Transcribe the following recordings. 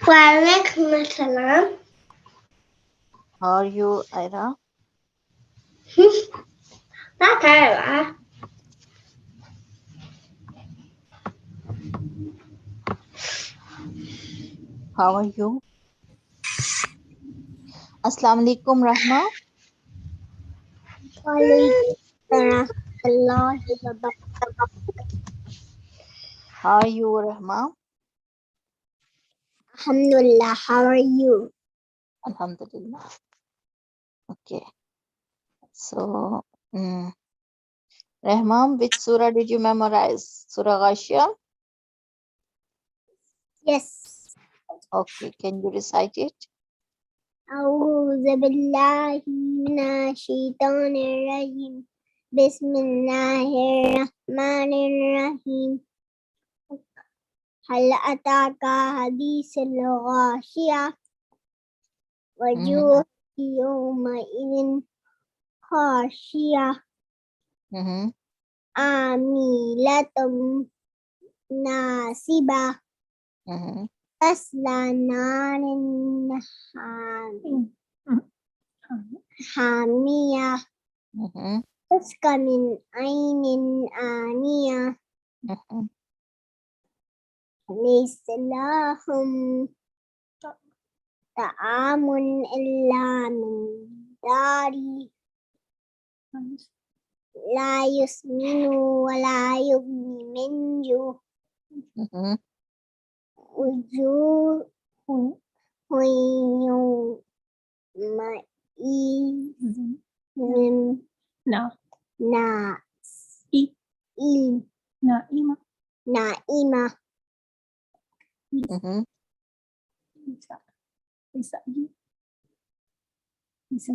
وعليكم السلام. How are you, Ira? Not Tyra. How are you? Assalamu alaikum, Rahma. How are you, Rahma? Alhamdulillah, how are you? Alhamdulillah. Okay. So, Rahma, which surah did you memorize? Surah Ghashiyah? Yes. Okay. Can you recite it? أعوذ بالله من الشيطان الرجيم. بسم الله الرحمن الرحيم. هل أتاك حديث الغاشية وجوه يومئذ خاشية عاملة ناصبة تصلى نارا حامية تسقى من عين آنية ليس لهم طعام إلا من دار لا يسمن ولا يغني من جوع وجوه يومئذ نائمة It's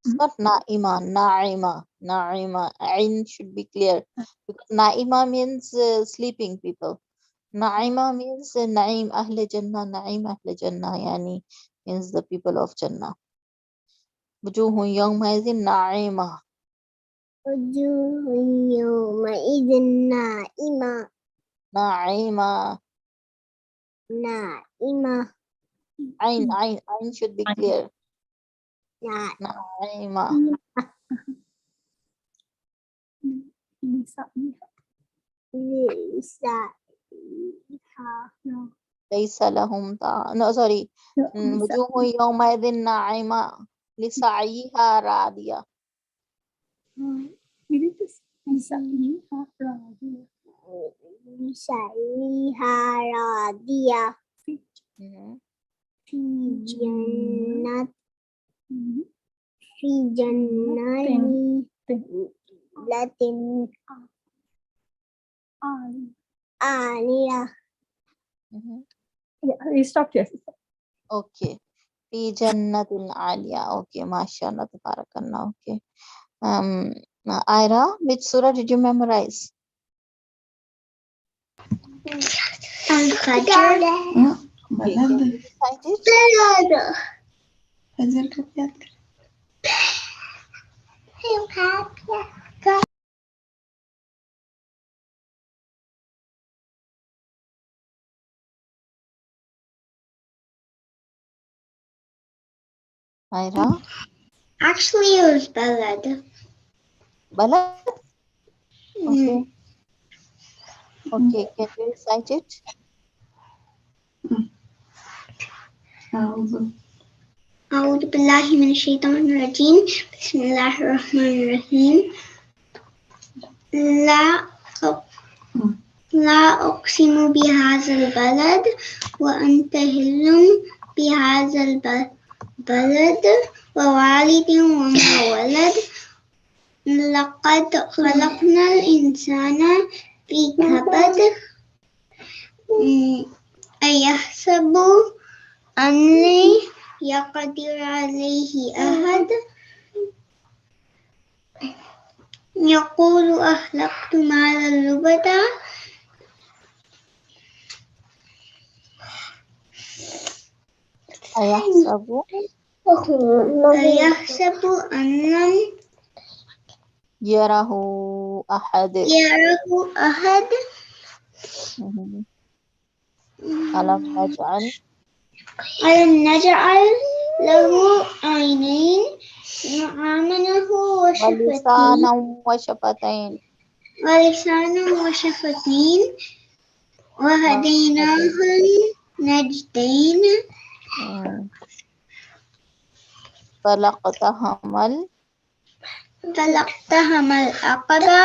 not Naima, Naima, Naima. Ain should be clear. Because Naima means sleeping people. Naima means Naim Ahle Jannah, Naim Ahle Jannah, yani means the people of Jannah. Wujuhun yawmaidhin Naima. وجوه يومئذ نائمة Naima. نائمة Ain should be clear. نائمة Naima. ليس لهم طعام. No, sorry. وجوه يومئذ ناعمة لسعيها راضية. لسعيها راضية في جنة عالية. You stopped here. Okay. في جنة عالية. Okay. MashaAllah. Tabarakallah. Okay. Ira, which surah did you memorize? الفجر. Okay. Can you recite it? فجر को याद कर. Ira? Actually, it was Balad. Balad? Okay. Okay. Can you recite it? أعوذ بالله من الشيطان الرجيم. بسم الله الرحمن الرحيم. لا أقسم بهذا البلد وأنت هل بهذا البلد ووالد وما ولد لقد خلقنا الإنسان في كبد أيحسب أن لن يقدر عليه أحد يقول أهلكت مالا لبدا أيحسب أن لن يره أحد. ألم نجعل ألم نجعل له عينين وآمنه وشفتين ولسانا وشفتين ولسانا وشفتين وهديناه النجدين مم. فلقتهما فلاقتحم العقبة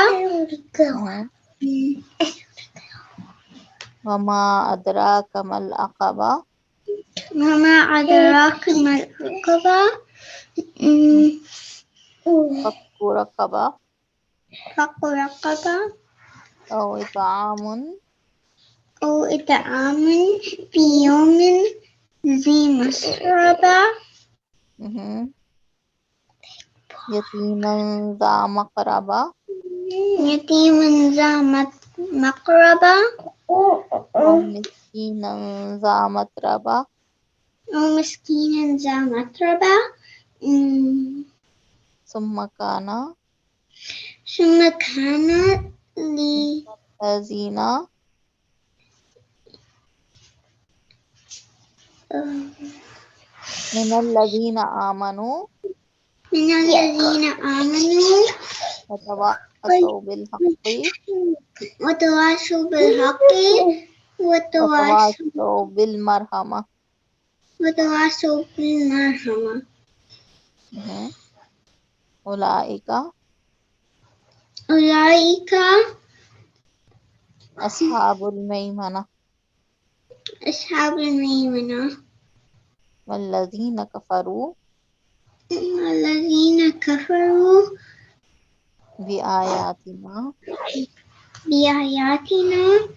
مم. وما أدراك ما العقبة وما أدراك ما العقبة فك رقبة فك رقبة أو إطعام أو إطعام في يوم ذي مسربة مهم. يتيما ذا مقربة يتيم ذا مقربة أو مسكينا ذا متربة أو مسكين ذا متربة ثم كان ثم كان الذين من الذين آمنوا من الذين آمنوا وتواصوا بالحق وتواصوا بالحق وتواصوا بالمرحمة وتواصوا بالمرحمة مهم. أولئك أولئك أصحاب الميمنة أصحاب الميمنة والذين كفروا الذين كفروا بآياتنا بآياتنا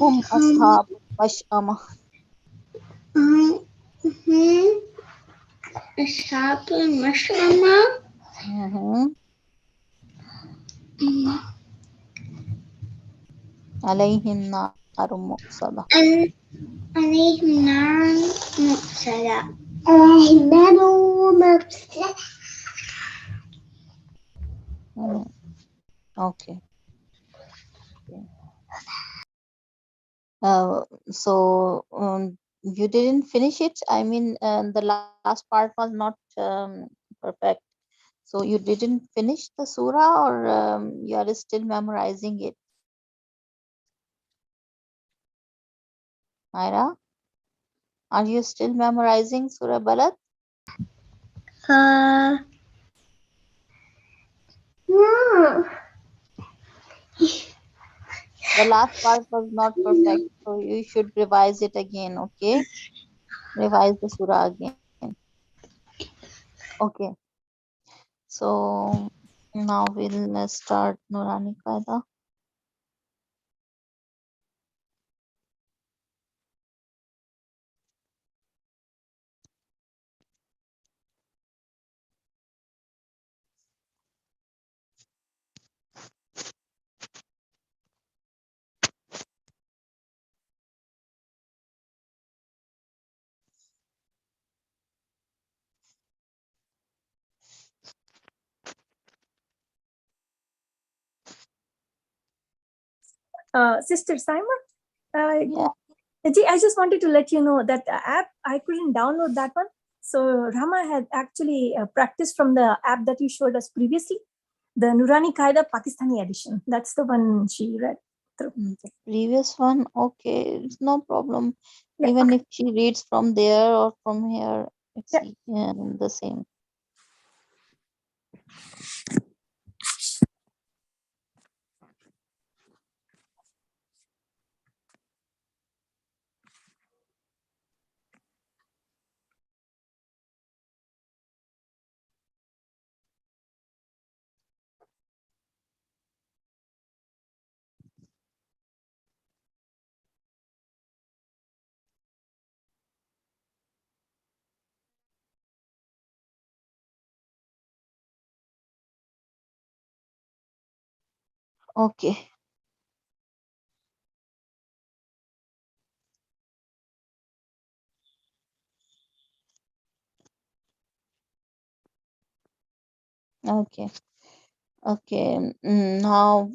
هم أصحاب المشأمة هم هم أصحاب المشأمة مهم. عليهم نار مؤصدة عليهم نار مؤصدة عليهم نار مؤصدة مهم. Okay. So you didn't finish it. I mean, the last part was not perfect. So you didn't finish the surah, or you are still memorizing it, Myra? Are you still memorizing Surah Balad? No. The last part was not perfect, so you should revise it again, okay? Revise the surah again. Okay. So now we'll start Nurani Qaida. Sister Simon, Yeah. I just wanted to let you know that app, I couldn't download that one. So Rama had actually practiced from the app that you showed us previously, the Nurani Qaida Pakistani edition. That's the one she read through. The previous one, okay, it's no problem. Yeah, Even okay. if she reads from there or from here, it's Yeah. the same. Okay. Okay. Okay. Now,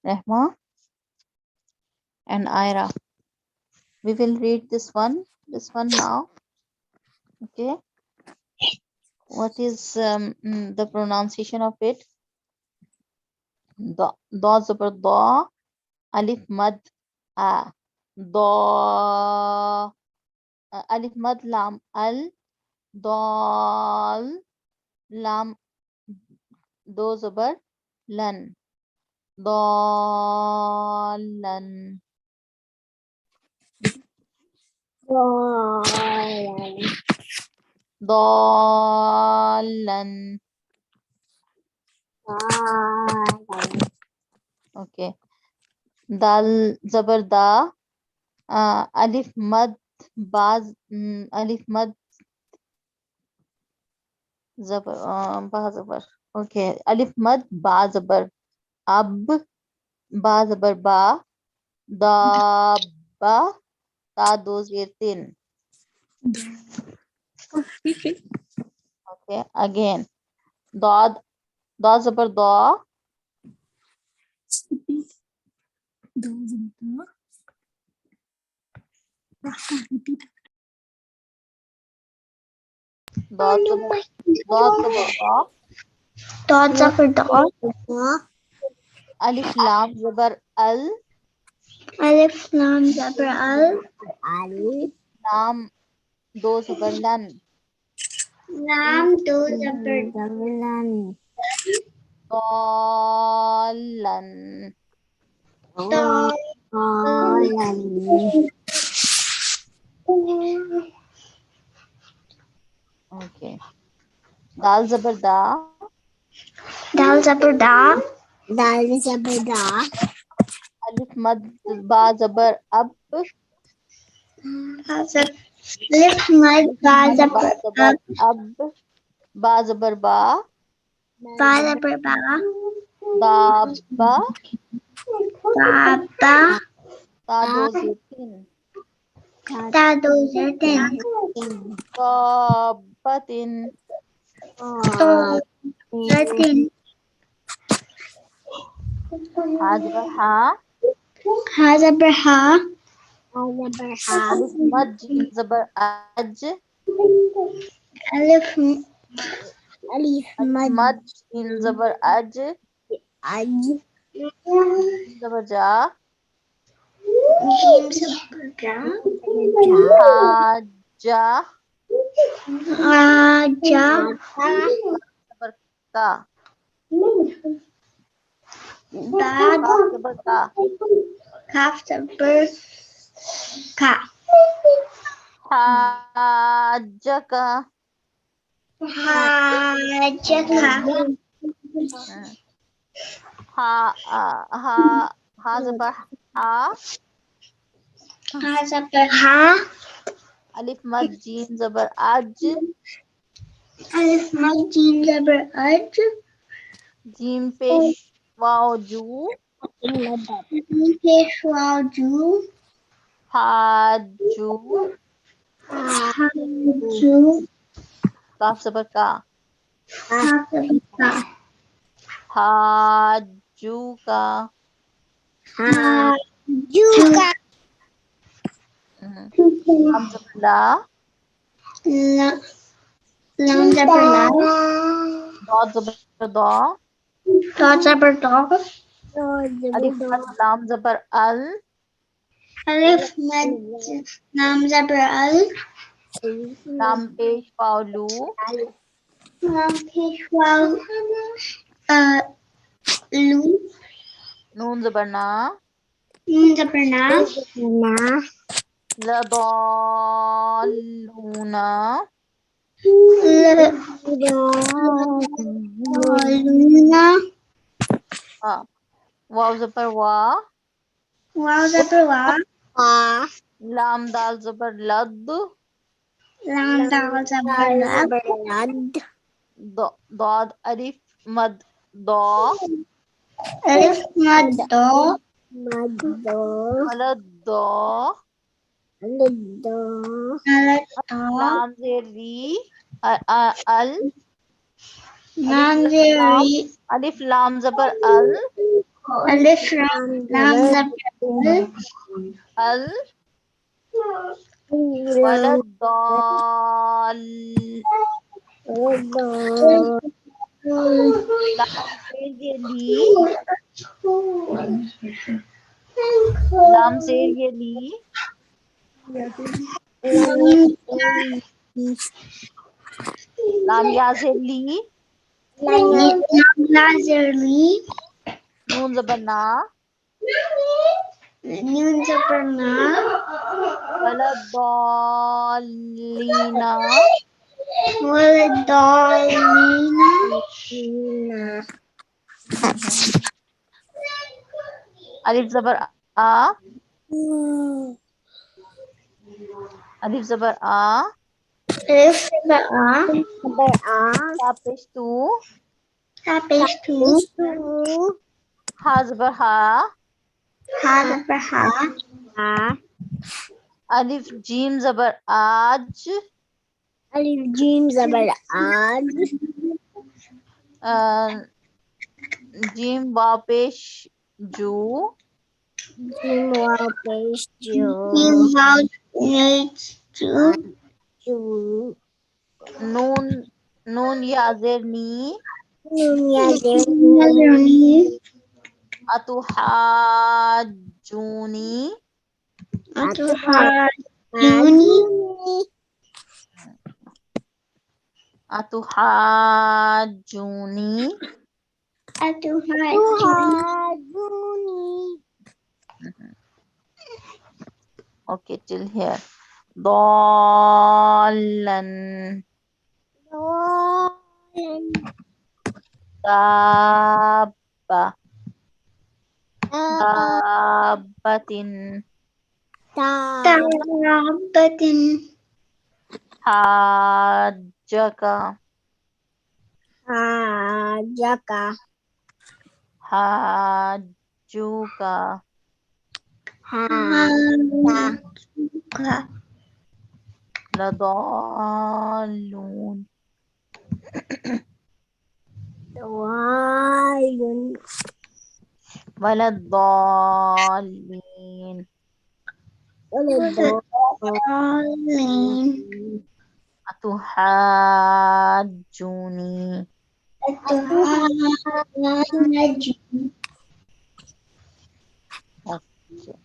Rehma and Ira. We will read this one now. Okay. What is the pronunciation of it? Da zabar da, alif mad a, da, alif mad lam al, dal, lam do zabar lan, dalan. Dalan. Okay. Dal zabar da, alif mad baz, alif mad zabar, ba zabar. Okay. Alif mad ba zabar ab, ba zabar ba, da ba, ta do zir tin. Okay. Again. Dad zabar da, dad zabar da, Dot zabar dot. alif lam zabar al, Alif lam zabar al. lam do zabar lan, Lam do zabar dalan. dot. Okay. Dal zabar da, Dal zabar da. alif mad ba zabar ab, Alif mad ba zabar ab. ab, ba zabar ba, Ba zabar ba. da ba, Baba. ta do zir tin, Ta do zatin. tabatin. To zatin. Ha zabar ha, Ha zabar ha. alif mad jim zabar aj, Alif alif mad jim zabar aj, jim zabar ja, jim zabar ja. haja, Raja. zabar ka, Dad. kaf zabar ka, Kaf zabar ka. hajaka, Hajaka. ha zabar ha, Ha zabar ha. alif mad jim zabar aj, Alif mad jim zabar aj. jim pesh waw ju, Jim peshwa ju. haju, Haju. kaf zabar ka, Kaf zabar ka. hajuka. Hajuka. Lam zabar la, Lam zabar la. dot zabar da, Dot zabar dog. alif mad lam zabar al, Alif mad lam zabar al. lam pesh waw lu, Lam peshwa lu. noon zabar na, Nun zabar na. la dalluna, Luna. waw zabar wa, Wow zabar wa. lam dal zabar lad, Lam dal zabar lab. dad alif mad da, Alif mad do. walad da, Alad do. lam zir ri, al, Lam ziri. alif lam zabar al, Alif lam zabar al, ولا الضال لام says ये ली لام says ये ली لام या से ली Lazarly. नून ज़बर ना Noon Zabarna. ولا الضالين Waladalina. अलिफ ज़बर आ अलिफ ज़बर आ ता पेश तू Tapes to हा ज़बर हा Hadabaha. अलिफ जीम ज़बर आज जीम वाव पेश जू नून नून या ज़ेर नी अतुहाजूनी अतुहाजूनी okay till here ضالًا دابة دابة حاجك حاجوك لضالون ولا الضالين أتحاجوني okay.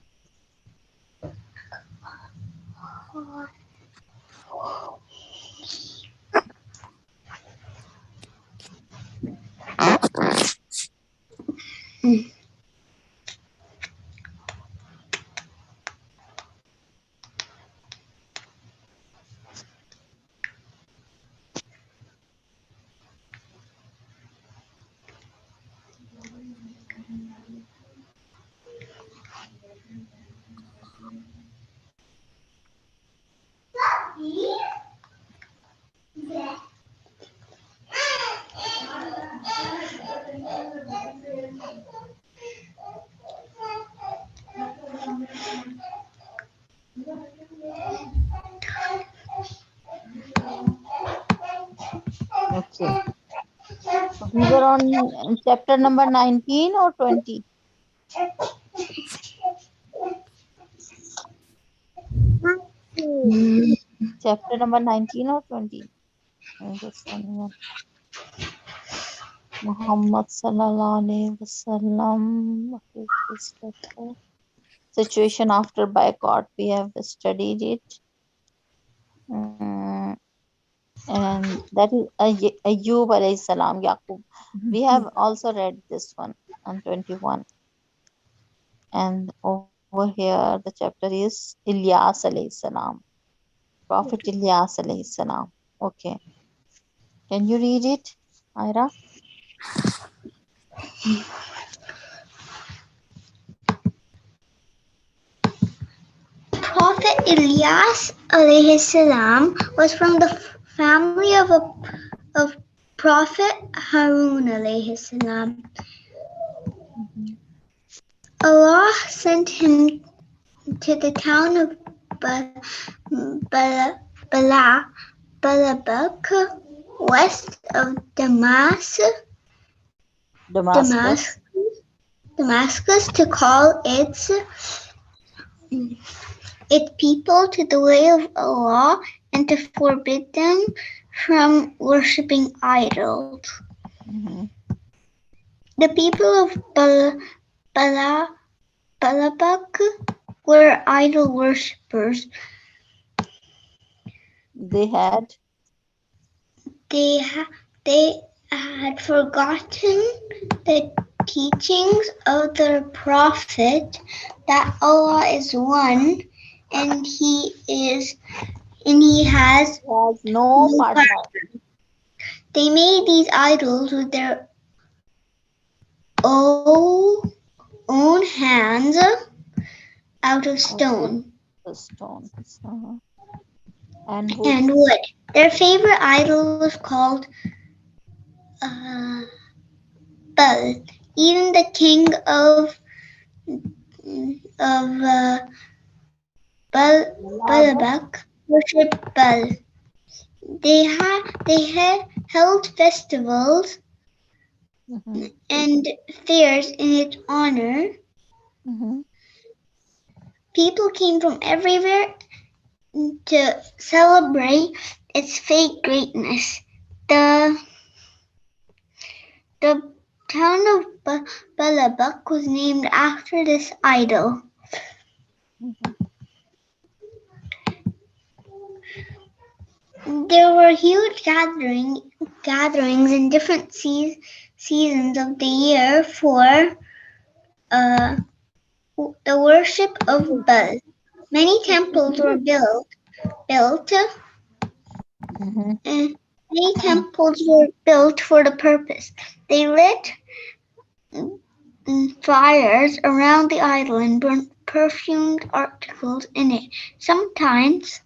Okay. We were on chapter number 19 or 20? Chapter number 19 or 20? Muhammad sallallahu alaihi wasallam. Situation after boycott. We have studied it. And that is Ayyub alayhi salam, Yaqub. We have also read this one on 21. And over here, the chapter is Ilyas alayhi salam. Prophet Ilyas alayhi salam. Okay. Can you read it, Ira? Prophet Ilyas alayhi salam was from the family of Prophet Harun alayhi salam. Allah sent him to the town of Balabak, west of Damascus, to call its its people to the way of Allah and to forbid them from worshipping idols. Mhm. The people of Balabak were idol worshippers. They had They had forgotten the teachings of their prophet that Allah is one and he has no no partner. partner. They made these idols with their own hands out of stone The stones. And wood. and wood. Their favorite idol was called uh, Bel. Even the king of Balabak worshipped Bel. They had held festivals Mhm. and fairs in its honor. Mhm. People came from everywhere to celebrate its fake greatness. The the town of Balabak was named after this idol. Mhm. There were huge gatherings in different seasons of the year for uh, the worship of Baal. Many temples were built Mhm. and many temples were built for the purpose. They lit fires around the idol and burnt perfumed articles in it. Sometimes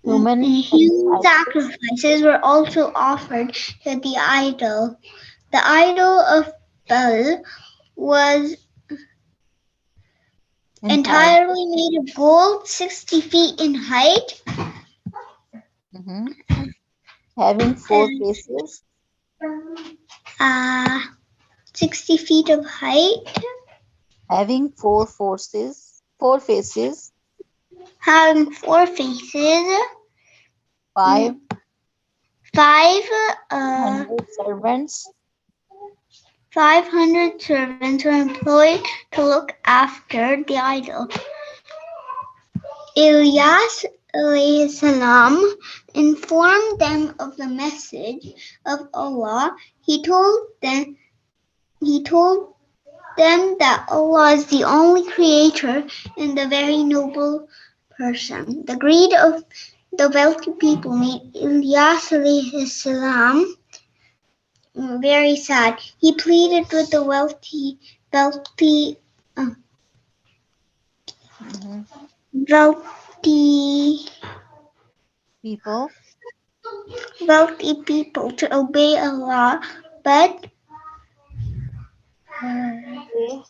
Human human sacrifices were also offered to the idol. The idol of Baal was entire. entirely made of gold, 60 feet in height, Mhm. Having 4 and faces. 60 feet of height, Having 4 faces. having 4 faces, 500 five uh, servants. 500 servants were employed to look after the idol. Ilyas salam informed them of the message of Allah. He told them that Allah is the only creator and a very noble person. The greed of the wealthy people made Ilyas salam very sad. He pleaded with the uh, Mhm. wealthy, People. wealthy people to obey Allah, but They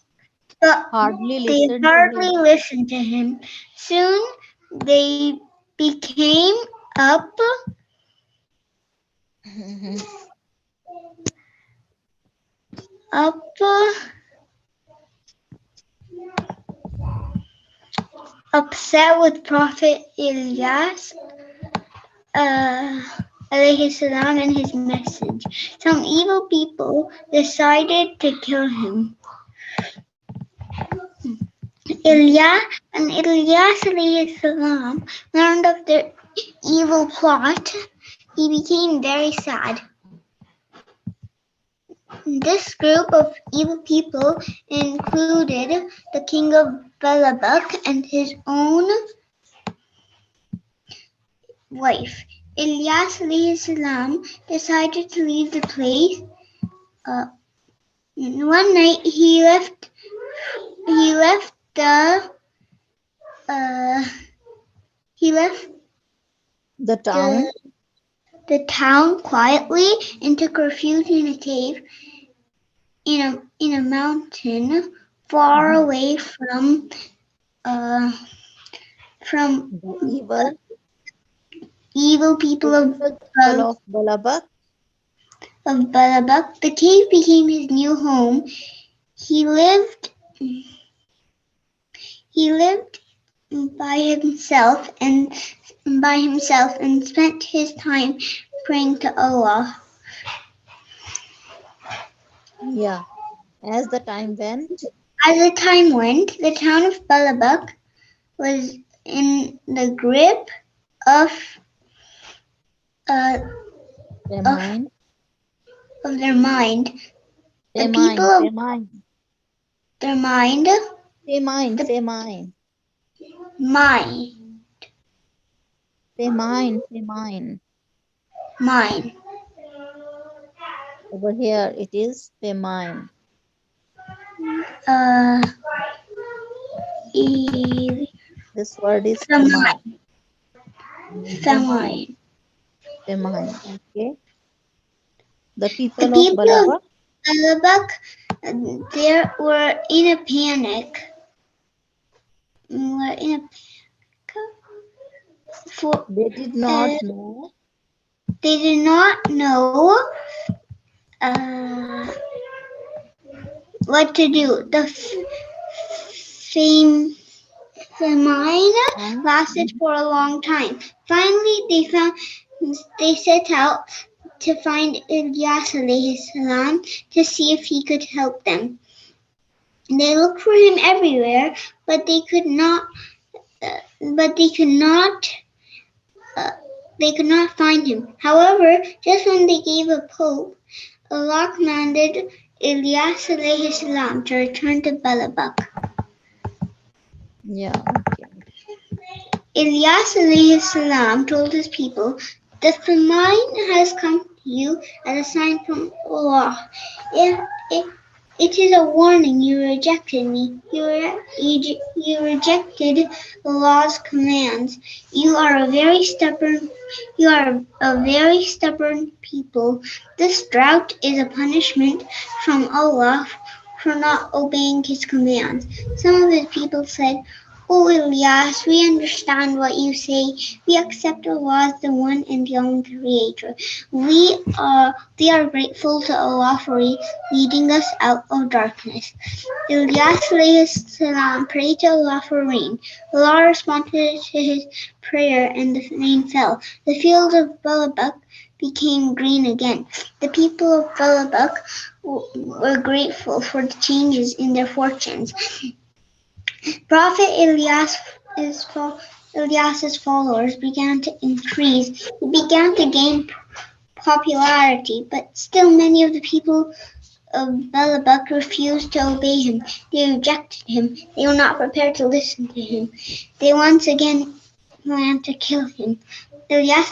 but hardly they listened to hardly him. listened to him. Soon they became up Mhm. up upset with Prophet Ilyas alayhi salam and his message. Some evil people decided to kill him. Ilyas alayhi salam learned of their evil plot. He became very sad. This group of evil people included the king of Balabak and his own wife. Ilyas salam decided to leave the place. Uh, One night he left uh, he left The town. the town quietly and took refuge in a cave in a mountain far Mhm. away uh, from The evil people evil people of Balabak. of Balabak. The cave became his new home. He lived He lived by himself and spent his time praying to Allah. Yeah. As the time went, As the time went, the town of Balabak was in the grip of uh, of famine, their mind. The people famine, of famine, their mind, famine, the famine, mind, famine, famine. mind. Over here it is famine. Uh, e- This word is famine, famine. Famine, famine. famine. Okay. The The people of people of Balaba, Balabak, they were in a panic. Were in a for they did uh, not know. they did not know uh, what to do. The fame famine Uh, lasted for a long time. Finally, they set out to find Ilyas alayhi salam to see if he could help them. They looked for him everywhere, but but uh, they could not find him. However, just when they gave up hope, Allah commanded Ilyas alayhi salam to return to Balabak. yeah, okay. Ilyas alayhi salam told his people, the famine has come to you as a sign from Allah. If, if it is a warning. You rejected me. You rejected Allah's commands. You are a very stubborn. You are a very stubborn people. This drought is a punishment from Allah for not obeying His commands. Some of His people said, "O Ilyas, we understand what you say. We accept Allah as the one and the only Creator. We are grateful to Allah for leading us out of darkness." Ilyas salam prayed to Allah for rain. Allah responded to his prayer and the rain fell. The fields of Balabak became green again. The people of Balabak were grateful for the changes in their fortunes. Prophet Ilyas's followers began to increase. He began to gain popularity, but still many of the people of Balabak refused to obey him. They rejected him. They were not prepared to listen to him. They once again planned to kill him. Ilyas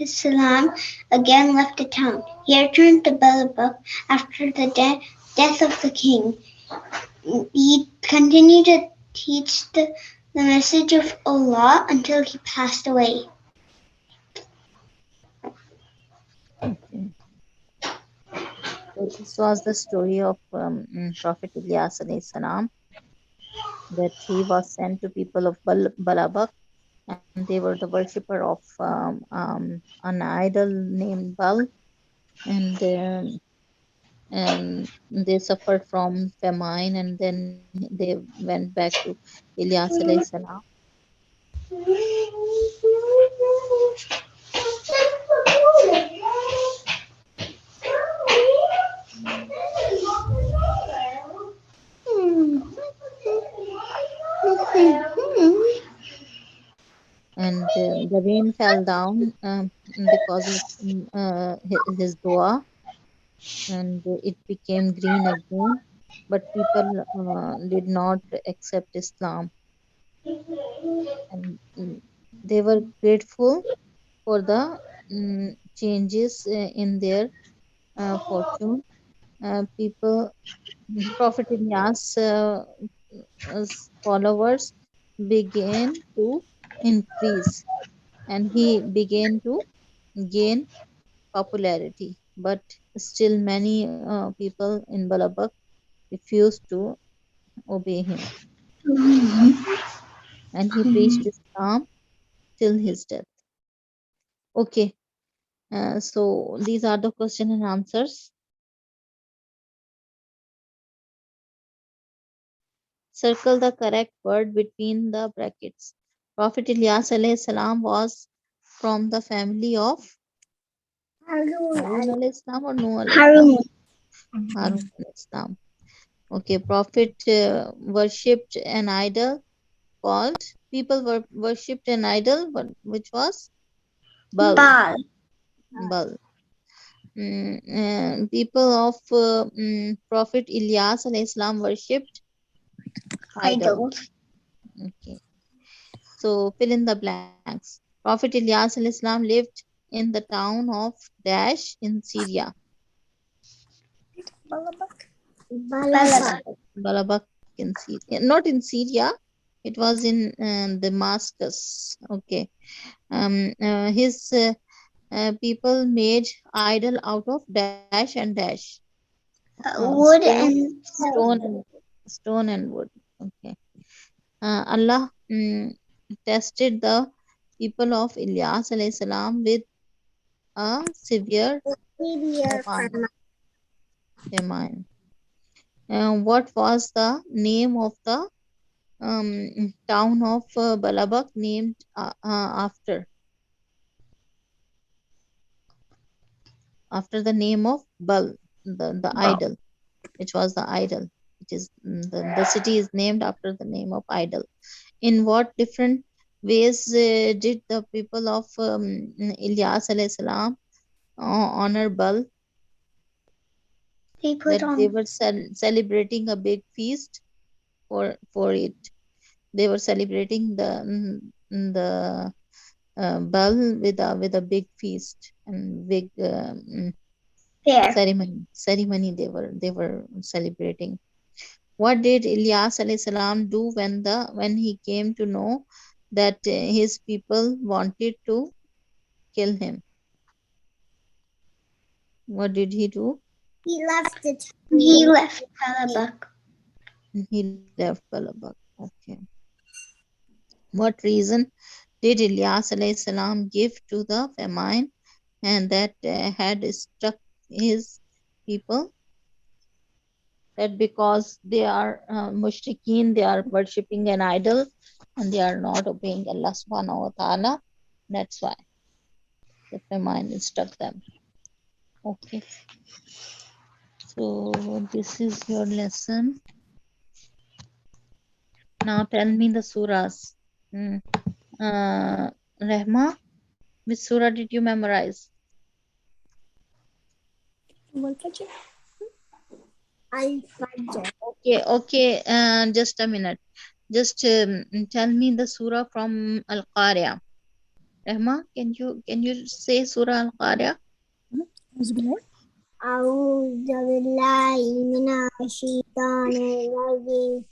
salam again left the town. He returned to Balabak after the death of the king. He continued to teach the message of Allah until he passed away. Okay. So this was the story of Prophet Ilyas alayhi salam, that he was sent to people of Balabak, and they were the worshipper of an idol named Bal, and they suffered from famine, and then they went back to Ilyas alayhi salam. And the rain fell down because of his dua, and it became green again. But people did not accept Islam, and they were grateful for the changes in their fortune. People, Prophet Ilyas' followers began to increase, and he began to gain popularity. But still, many people in Balabak refused to obey him, and he preached Islam till his death. Okay, so these are the question and answers. Circle the correct word between the brackets. Prophet Ilyas alayhi salam was from the family of Harun alayhi salam or Noah alayhi salam? Harun. Harun alayhi salam. Okay, Prophet worshipped an idol called, people were worshipped an idol, which was Baal. Baal. Baal. People of Prophet Ilyas alayhi salam worshipped idol. Idols. Okay. So fill in the blanks. Prophet Ilyas alayhi salam lived in the town of Dash in Syria. Balabak. Balabak in Syria. Not in Syria. It was in Damascus. Okay. His people made idol out of dash and dash. Wood Stone, and stone and wood. Okay. Allah tested the people of Ilyas alayhi salam with a severe famine. What was the name of the town of Balabak named after the name of Bal, the idol, which was the idol. It is the city is named after the name of idol. In what different ways did the people of Ilyas alayhi salam honor Bal? they put That they on were celebrating a big feast for it. They were celebrating the Bal with a big feast and big there. ceremony they were celebrating. What did Ilyas alayhi salam do when he came to know that his people wanted to kill him? What did he do? He left the town. He left Balabak. He left Balabak. Okay. What reason did Ilyas alayhi salam give to the famine and that had struck his people? That because they are mushrikeen, they are worshipping an idol and they are not obeying Allah subhanahu wa ta'ala. That's why the famine struck them. Okay. So this is your lesson. Now tell me the surahs. Rehma, which surah did you memorize? Al-Fajr. Okay. Just a minute. Just tell me the surah from Al-Qari'ah. Rehma, can you say surah Al-Qari'ah? أعوذ بالله من الشيطان الرجيم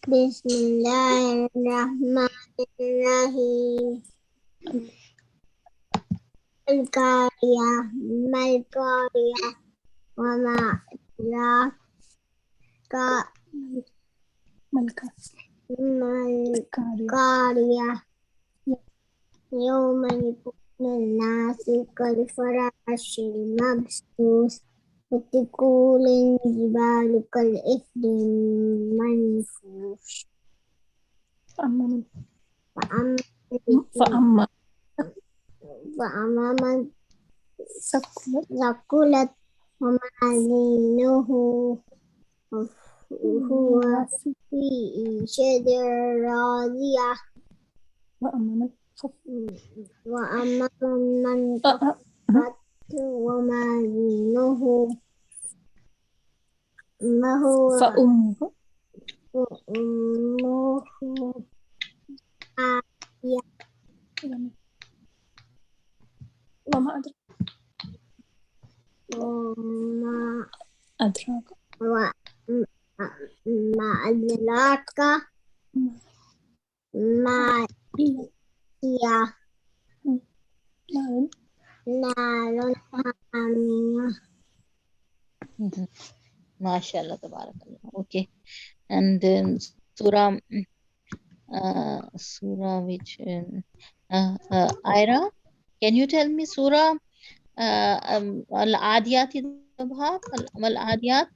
بسم الله الرحمن الرحيم القارية ما القارية وما أدراك ما القارية يوم يكون الناس كالفراش المبثوث وتكون الجبال كالإثم المنفوش فأما من ثقلت موازينه هو في عيشة راضية وأما من خفت وموازينه فأمه هاوية وما أدراك ما هي نار حامية. MashaAllah, tabarakallah. Okay. And surah which Ira, can you tell me surah Al-Adiyat Al-Adiyat?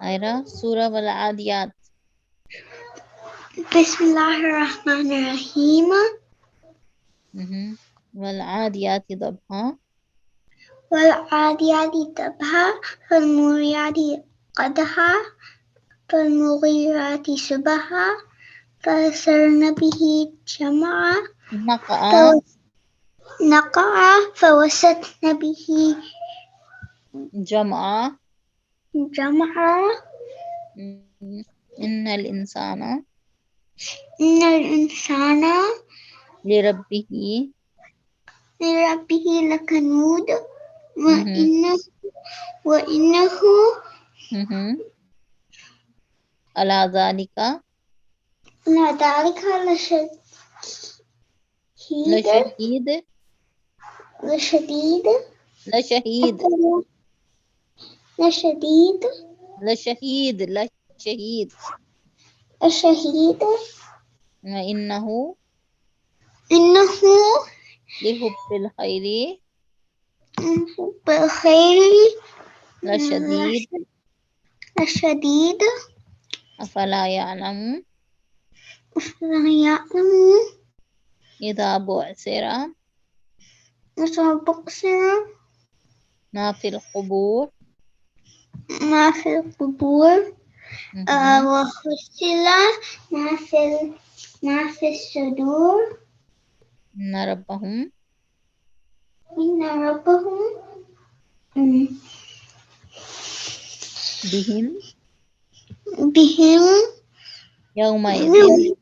Aira, Surah wal adiyat. Bismillahirrahmanirrahim. Wal adiyat dabha. والعاديات ضبحا فالموريات قدحا فالمغيرات صبحا فأثرن به جمعا Naqa'a نقعا فوسطن به jam'a. جمعا Innal insana إن الإنسان lirabbihi لربه لكنود وإنه ala dhalika لذلك لشديد lashahid لشديد lashahid لشديد lashahid الشهيد wa innahu إنه lihubbil khairi بالخير lashadid لشديد afala ya'lamu لا يعلم idha bu'sira بصر ma fil qubur ما في القبور وحصل ما في الصدور inna rabbahum إن ربهم bihim بهم yawma idhin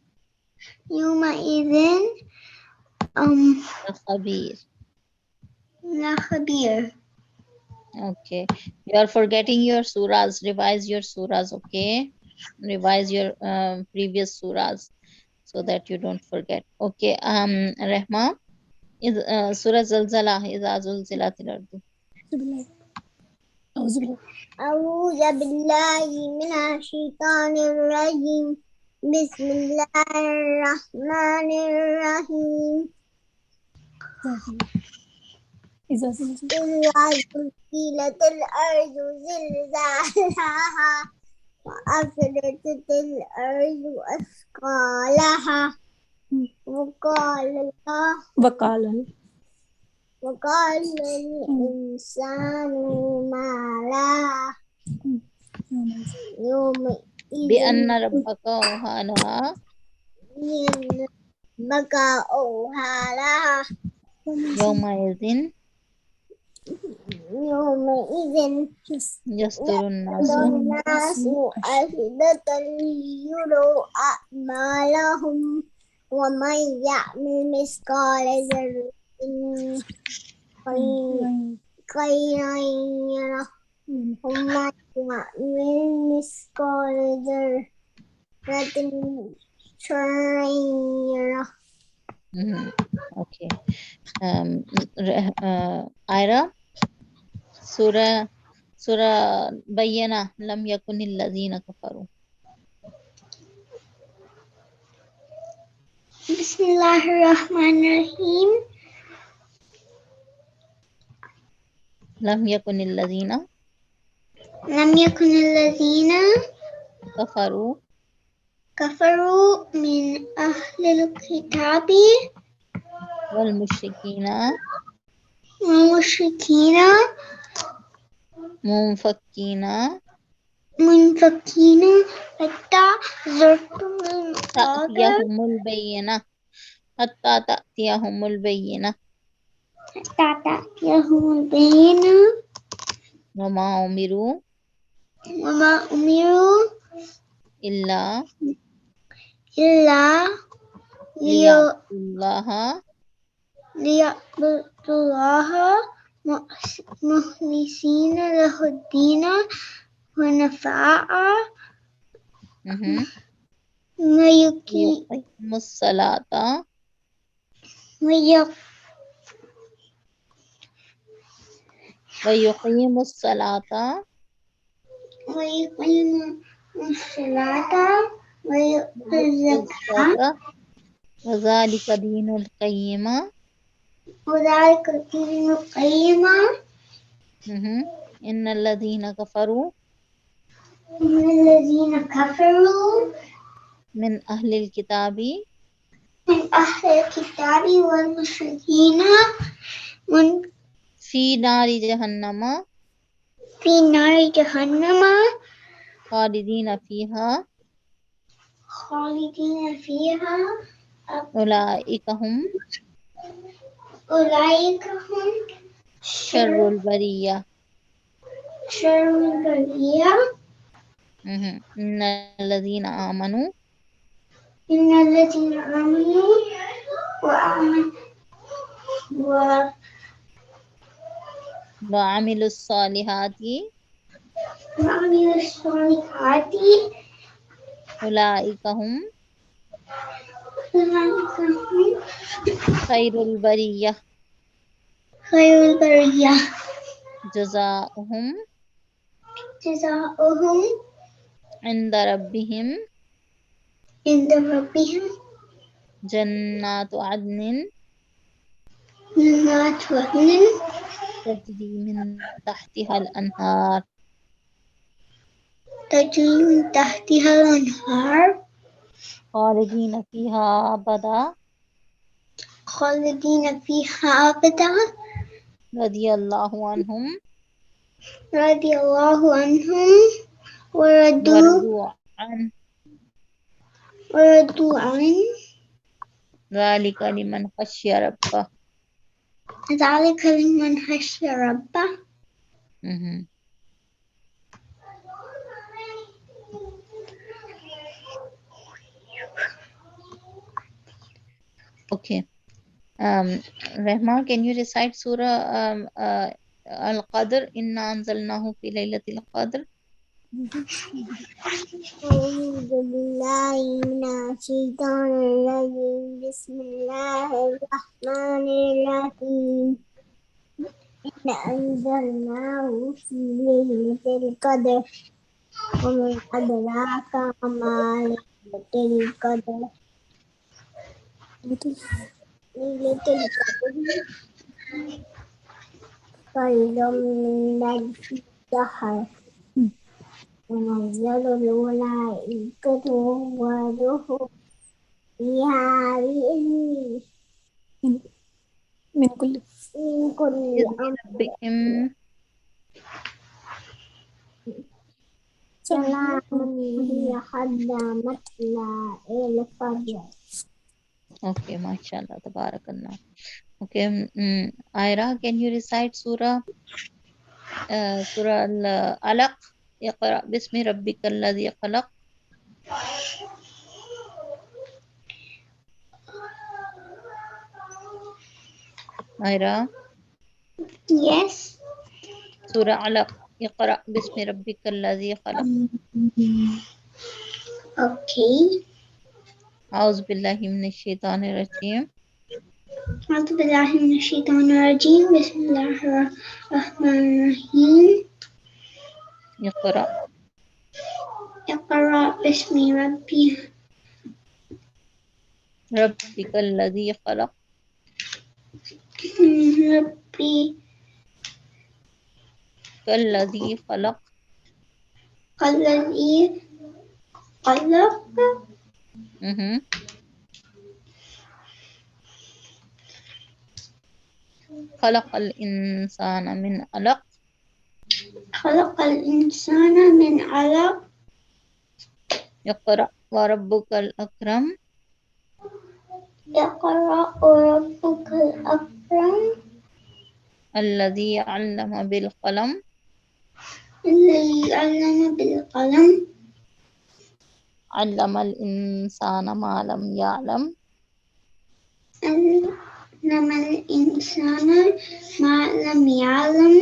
يومئذ khabir. لخبير. Okay, you are forgetting your surahs. Revise your surahs. Okay, revise your previous surahs so that you don't forget. Okay, Rehma is Surah Zalzala is Zulzilatil Ardu. أعوذ بالله من الشيطان الرجيم بسم الله الرحمن الرحيم إذا زلزلت الأرض زلزالها وأخرجت الأرض أثقالها وقال الإنسان ما لها يومئذ بأن ربك أوحى لها بكى أوحى لها يومئذ يصدر الناس أفئدة ليروا أعمالهم ومن يعمل مثقال ذرة خيرا يره ومن يعمل مثقال ذرة شرا يره. Okay. Ira, Surah Bayyana lam yakunil ladhina kafaru. Bismillahirrahmanirrahim. Lam yakunil ladhina لم يكن الذين kafaru كفروا من أهل الكتاب wal mushrikina والمشركين munfakkina حتى زرتم المقابر ta'tiyahumul bayyinah hatta ta'tiyahumul bayyinah حتى تأتيهم البينة wa ma umiru وما أمروا illa إلا liya'budullaha ليعبدوا الله مخلصين له الدين ونفعا yuqimus salata wa yuqimus salata ويقيم الصلاة ويؤتي الزكاة wa zalika dinul qayyima وذلك الدين القيم innal ladhina kafaru الذين كفروا من أهل الكتاب من أهل الكتاب والمشركين من في نار جهنم في نار جهنم خالدين فيها خالدين فيها أولئك هم أولئك هم شر البرية. شر البرية. إن الذين آمنوا إن الذين آمنوا وعملوا الصالحات وعملوا الصالحات أولئك هم أولئك هم خير البرية. خير البرية. جزاؤهم جزاؤهم عند ربهم عند ربهم جنات عدن جنات عدن تجري من تحتها الأنهار تجري من تحتها الأنهار خالدين فيها أبدا خالدين فيها أبدا. رضي الله عنهم رضي الله عنهم ورضوا عنه ورضوا عنه ذلك لمن خشي ربه. ذلك لمن خشي ربه. Mhm. Okay. Rahma, can you recite Surah Al-Qadr? Inna anzalnahu fi laylatil Qadr. أعوذ بالله من الشيطان الرجيم بسم الله الرحمن الرحيم إنا أنزلناه في ليلة القدر وما أدراك ما ليلة القدر ليلة القدر خير من ألف شهر تنزل الملائكة والروح فيها بإذن من كل من كل بإذن أمر ربهم. سلام هي حتى مطلع الفجر. Okay, mashallah, tabarakallah. Okay, Aira, can you recite Surah Al-Alaq? اقرأ باسم ربك الذي خلق. Aira, Yes. Surah Alaq. اقرأ باسم ربك الذي خلق. Okay. أعوذ بالله من الشيطان الرجيم. أعوذ بالله من الشيطان الرجيم بسم الله الرحمن الرحيم اقرأ اقرأ باسم ربك الذي خلق. ربي الذي خلق. الذي خلق خلق الإنسان من علق. خلق الإنسان من علق اقرأ وربك الأكرم اقرأ وربك الأكرم الذي علم بالقلم الذي علم بالقلم علم الإنسان ما لم يعلم. علم الإنسان ما لم يعلم.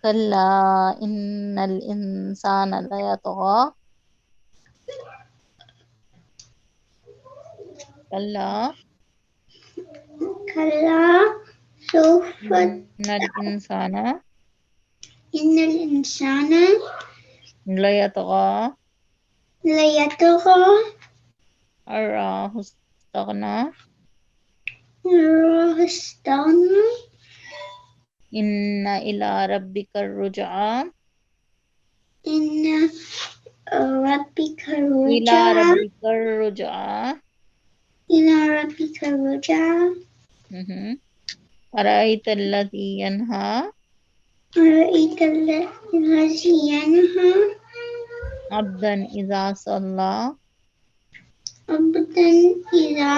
كلا إن الإنسان ليطغى. كلا كلا سوف إن الإنسان إن الإنسان ليطغى ليطغى أن رآه استغنى. رآه استغنى. إن إلى ربك الرجعى. إن ربك إلى الرجعى ربك الرجعى. إلى ربك الرجعى أرأيت الذي ينهى أرأيت الذي ينهى عبدا إذا صلى عبدا إذا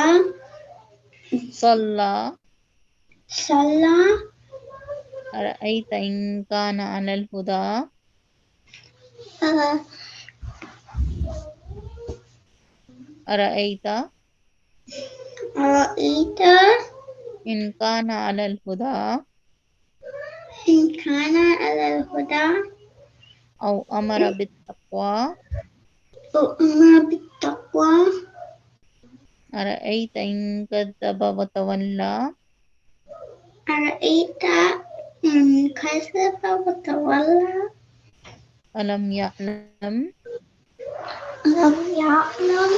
صلى صلى أرأيت إن كان على الهدى أرأ- أرأيت أرأيت إن كان على الهدى إن كان على الهدى أو أمر بالتقوى أو أمر بالتقوى أرأيت إن كذب وتولى أرأيت إن كذب وتولى ألم يعلم ألم يعلم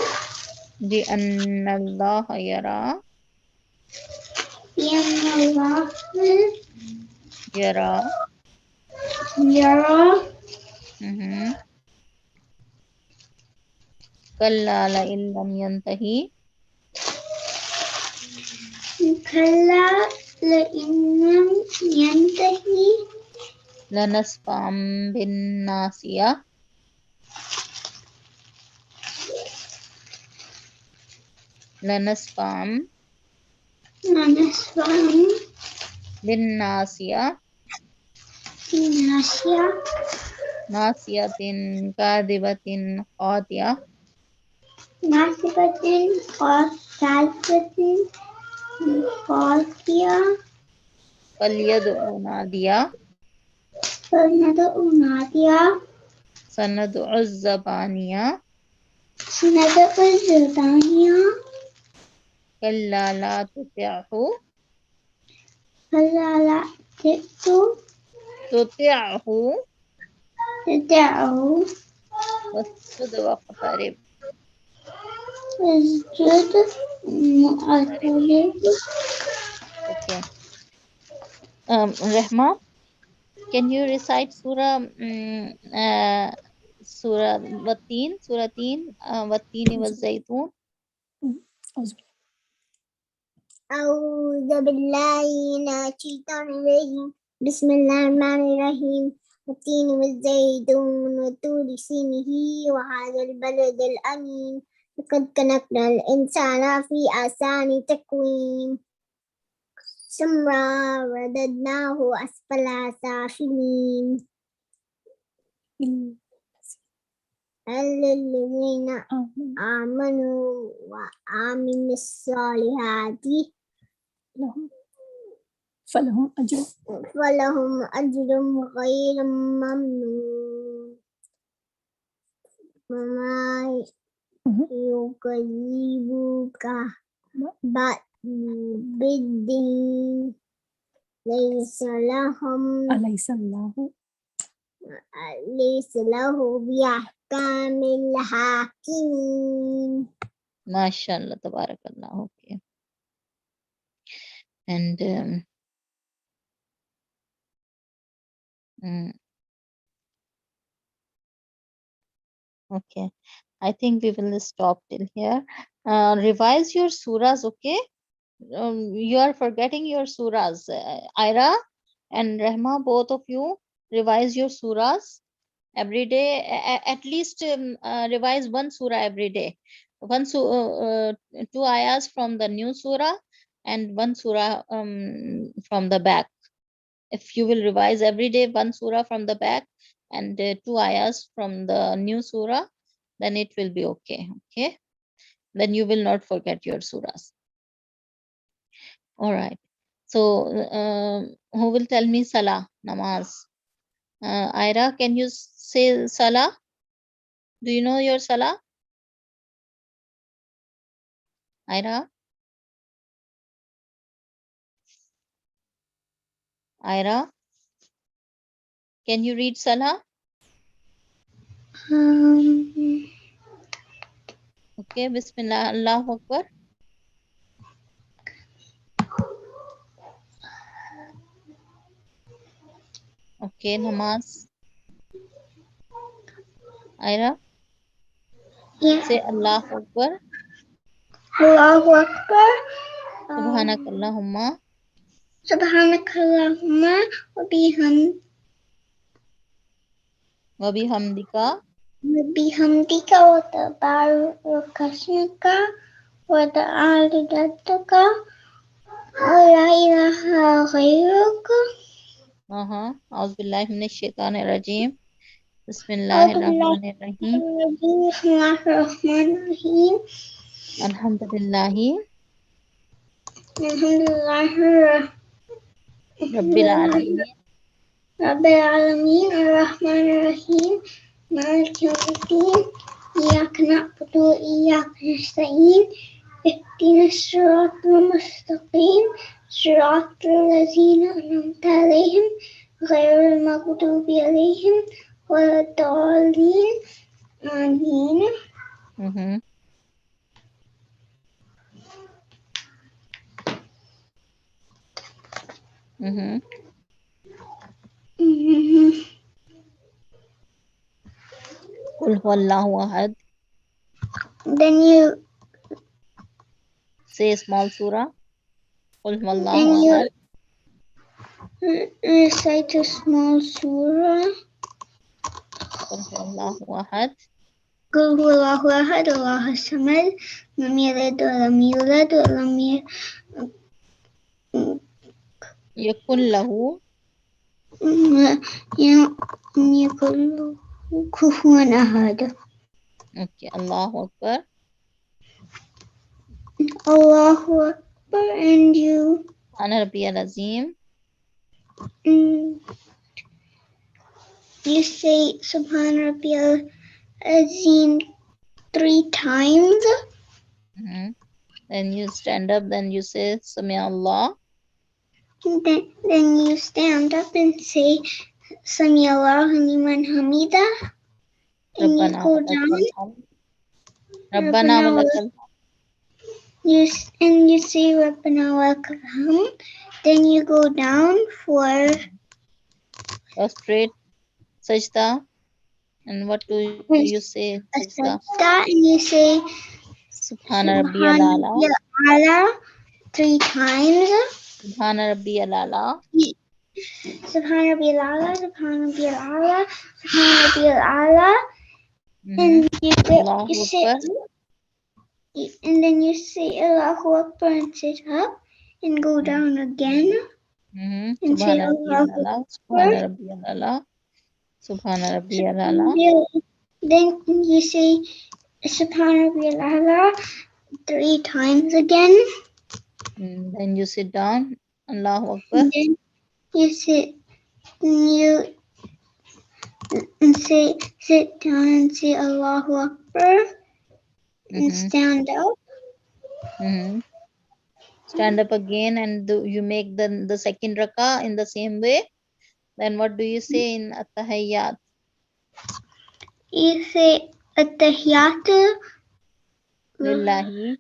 بأن الله يرى بأن الله يرى يرى كلا لئن لم ينتهي كلا لئن لم ينتهي لنسفعا بالناصية لنسفعا لنسفعا بالناصية بالناصية ناصية كاذبة خاطئة ناصبة خاطئة خاطئة فليدع نادية فلندع نادية سندع الزبانية سندع الزبانية كلا لا تطعه فلا لا تطعه تدعه واسجد واقترب اسجد مؤثر Okay. Rehma, can you recite Surah Watteen, Watteeni والزيتون? أعوذ بالله من الشيطان الرجيم بسم الله الرحمن الرحيم والتين والزيتون وطور سينه وهذا البلد الأمين لقد خلقنا الإنسان في أحسن تقويم ثم رددناه أسفل سافلين الذين آمنوا وعملوا الصالحات فلهم أجر غير ممنون وما يكذبك بعد بالدين أليس الله ليس له بأحكام الحاكمين MashaAllah, Tabarakallah. Okay. And okay, I think we will stop till here. Revise your surahs, okay? You are forgetting your surahs. Ira and Rehma, both of you, revise your surahs every day. At least revise one surah every day. Two ayahs from the new surah and one surah from the back. If you will revise every day one surah from the back and two ayahs from the new surah, then it will be okay. Okay, then you will not forget your surahs. All right. So who will tell me salah, namaz? Ira, can you say salah? Do you know your salah? Ira? Ira? Can you read salah? Okay, Bismillah, Allahu Akbar. Okay, namaz. Ira, Yeah. say Allahu Akbar. Allahu Akbar. Subhanakallahumma Subhanakallahumma wa bihamdika bihamdika wa tabarakasmuka wa ta'ala wa la ilaha ghairuka. A'udzubillahi minasyaitonirrajim. A'udzu billahi Bismillahirrahmanirrahim. Bismillahirrahmanirrahim. Alhamdulillahi Alhamdulillah Rabbil alamin. Rabbil alamin arrahmanirrahim maliki yawmiddin iyyaka na'budu wa iyyaka nasta'in ihdinas siratal mustaqim siratal ladzina an'amta 'alaihim ghairil maghdubi 'alaihim waladdallin. Amin. Mhm. Mhm. Qul huwallahu ahad. Then you Say small surah. Qul huwallahu then you ahad. recite a small surah. Qul huwallahu ahad. قل هو الله أحد الله الصمد لم يلد ولم يولد ولم Yakun lahu. يكن له كفوا أحد. Okay. Allahu Akbar. Allahu Akbar. And you Ana Rabbiyal Azim. you say Subhan Rabbiyal Azim 3 times. Mhm. Then you stand up. Then you say Sami Allah. Then you stand up and say Sami Allahu liman hamida. And you Rabbana go wa down. lakal hamd. Rabbana wa lakal hamd. And you say Rabbana walakal hamd. Then you go down for Prostrate. Sajda. And what do you say? a Sajda. sajda, and you say Subhana Rabbiyal Ala. Ala 3 times. Subhana Rabbiyal Ala. Subhana Rabbil Ala, Subhana Rabbil Ala, Subhana Rabbil Ala. And Allahu you say, Akbar. and then you say Allahu Akbar and sit up and go down again and say Subhana Rabbiyal Allahu Ala. Akbar. Subhana Rabbiyal Ala. Subhana Rabbiyal Ala. Then you say Subhana Rabbil Ala 3 times again. Then you sit down. Allahu Akbar. And then you sit and sit down and say Allahu Akbar and stand up. Stand up again and you make the second rakah in the same way. Then what do you say in at-tahiyyat? You say At-Tahiyatu Lillahi.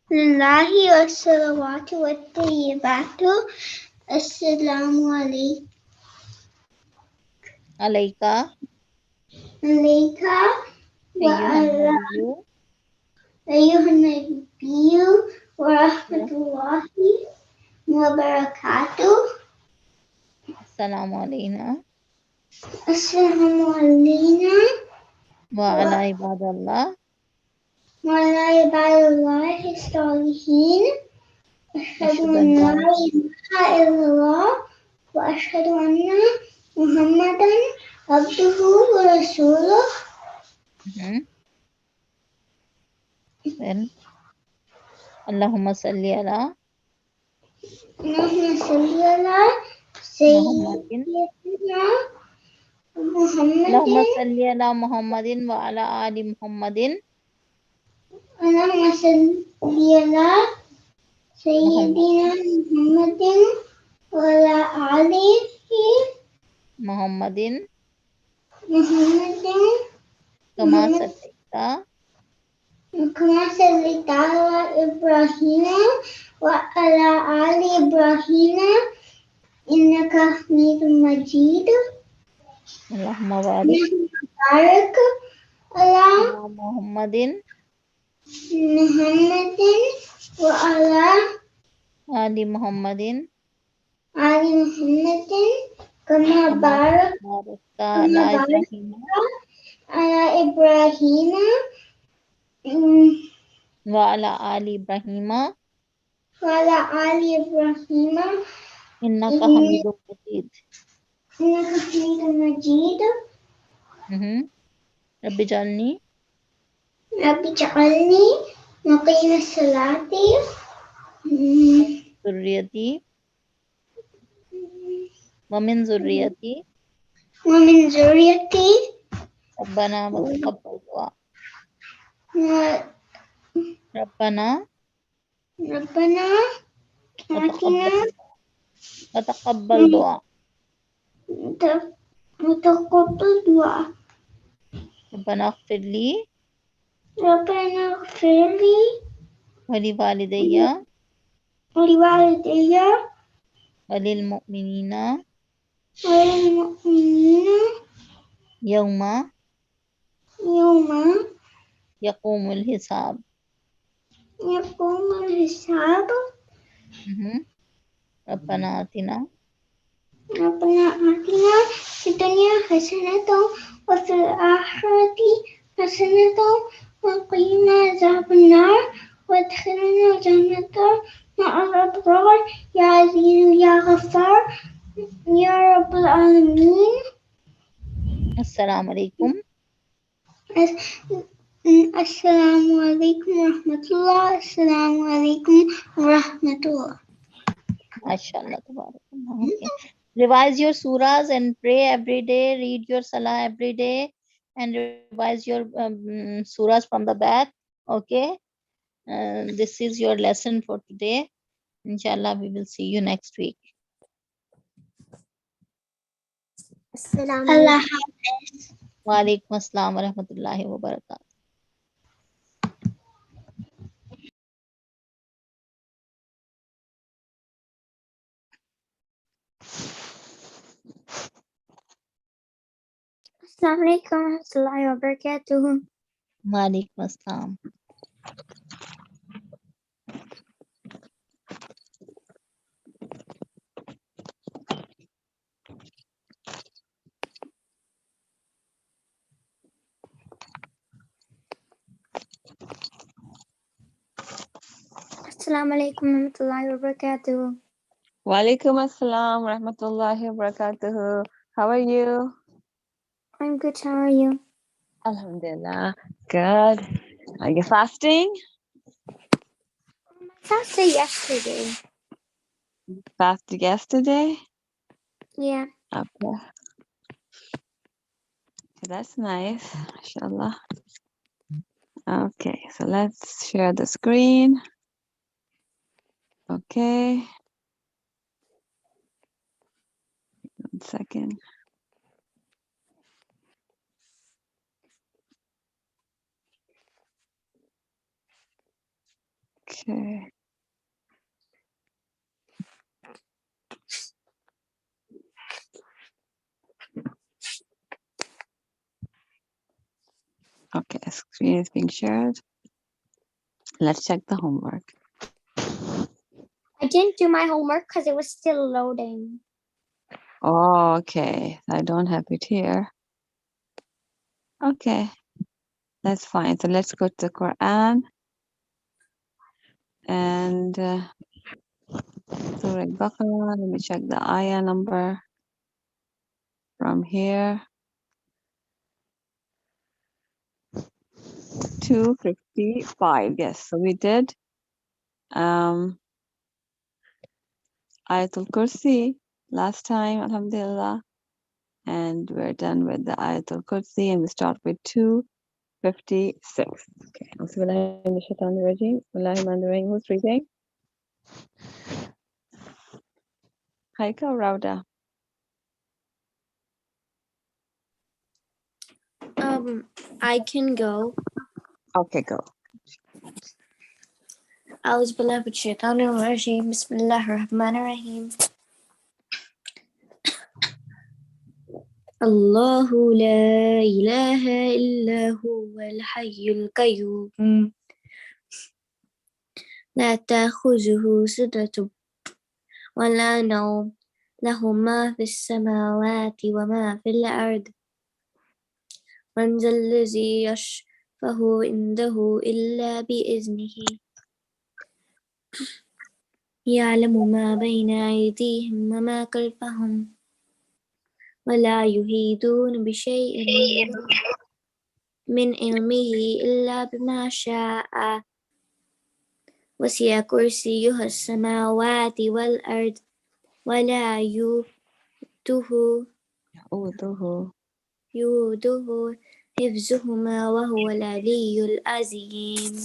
Lillahi wa salawatu wa tayyibatu. Assalamu Alayka. alayka wa Ayyuhan ala nabiyyu. ayyuhan nabiyyu wa rahmatullahi wa barakatuh. Assalamu alayna. Assalamu alayna Wa ala ibadallah. wa ala ibadillahi salihin. Ashhadu an la ilaha illallah wa ashhadu anna Muhammadan abduhu wa rasuluh. Then Allahumma salli ala Allahumma salli ala Sayyidina Allahumma Muhammadin. salli ala Muhammadin wa ala ali Muhammadin. Allahumma salli ala Sayyidina Muhammadin wa ala alihi Muhammadin. Muhammadin. Kama sallaita. Kama sallaita ala Ibrahim wa ala ali Ibrahim innaka Hamidum Majid. Allahumma barik بارك على ala Muhammadin محمد وعلى ali Muhammadin آل محمد كما kama بارك barakta كما ala باركت Ibrahim على إبراهيم wa ala ali Ibrahim وعلى آل إبراهيم innaka إنك Hamidum Majid. حميد مجيد. Rabbi jalni رب اجعلني مقيم الصلاة zurriyati wa min zurriyati ومن ذريتي Rabbana wa taqabbal dua. Rabbana ربنا wa آتنا taqabbal dua. وتقبل دعاء. Rabbana ighfir li ربنا اغفر لي wa li walidayya ولوالدي wa lil mu'minina وللمؤمنين yawma يوم yaqumul hisab. يقوم الحساب. Rabbana atina ربنا آتنا في الدنيا حسنة وفي الآخرة حسنة وقنا عذاب النار وادخلنا الجنة مع الأبرار يا عزيز يا غفار يا رب العالمين. assalamu alaikum السلام عليكم ورحمة الله. السلام عليكم ورحمة الله. mashallah tabarakallah. Okay, revise your surahs and pray every day, read your salah every day and revise your surahs from the back. Okay, this is your lesson for today. Inshallah we will see you next week. Allah Wa alaikum assalam wa rahmatullahi wa barakatuh. Assalamualaikum warahmatullahi wabarakatuh. Wa alaikum assalam. Assalamualaikum warahmatullahi wabarakatuh. Walaikum assalam rahmatullahi wabarakatuh. How are you? I'm good. How are you? Alhamdulillah. Good. Are you fasting? I fasted yesterday. Fasted yesterday? Yeah. Okay. That's nice. Mashallah. Okay, so let's share the screen. Okay. 1 second. Okay. Okay, screen is being shared. Let's check the homework. I didn't do my homework because it was still loading. Oh, okay. I don't have it here. Okay, that's fine. So let's go to the Quran and Surah Al-Baqarah. Let me check the ayah number from here. 255. Yes, so we did Ayatul Kursi last time, alhamdulillah. And we're done with the Ayatul Kursi and we start with 256. Okay. Bismillahirrahmanirrahim. Who's reading? Haika or Rauda? I can go. Okay, go. أعوذ بالله من الشيطان الرجيم. بسم الله الرحمن الرحيم. الله لا إله إلا هو الحي القيوم لا تأخذه سنة ولا نوم له ما في السماوات وما في الأرض من ذا الذي يشفع عنده إلا بإذنه يعلم ما بين أيديهم وما خلفهم ولا يحيطون بشيء من علمه إلا بما شاء وسع كرسيه السماوات والأرض ولا يؤوده حفظهما وهو العلي العظيم.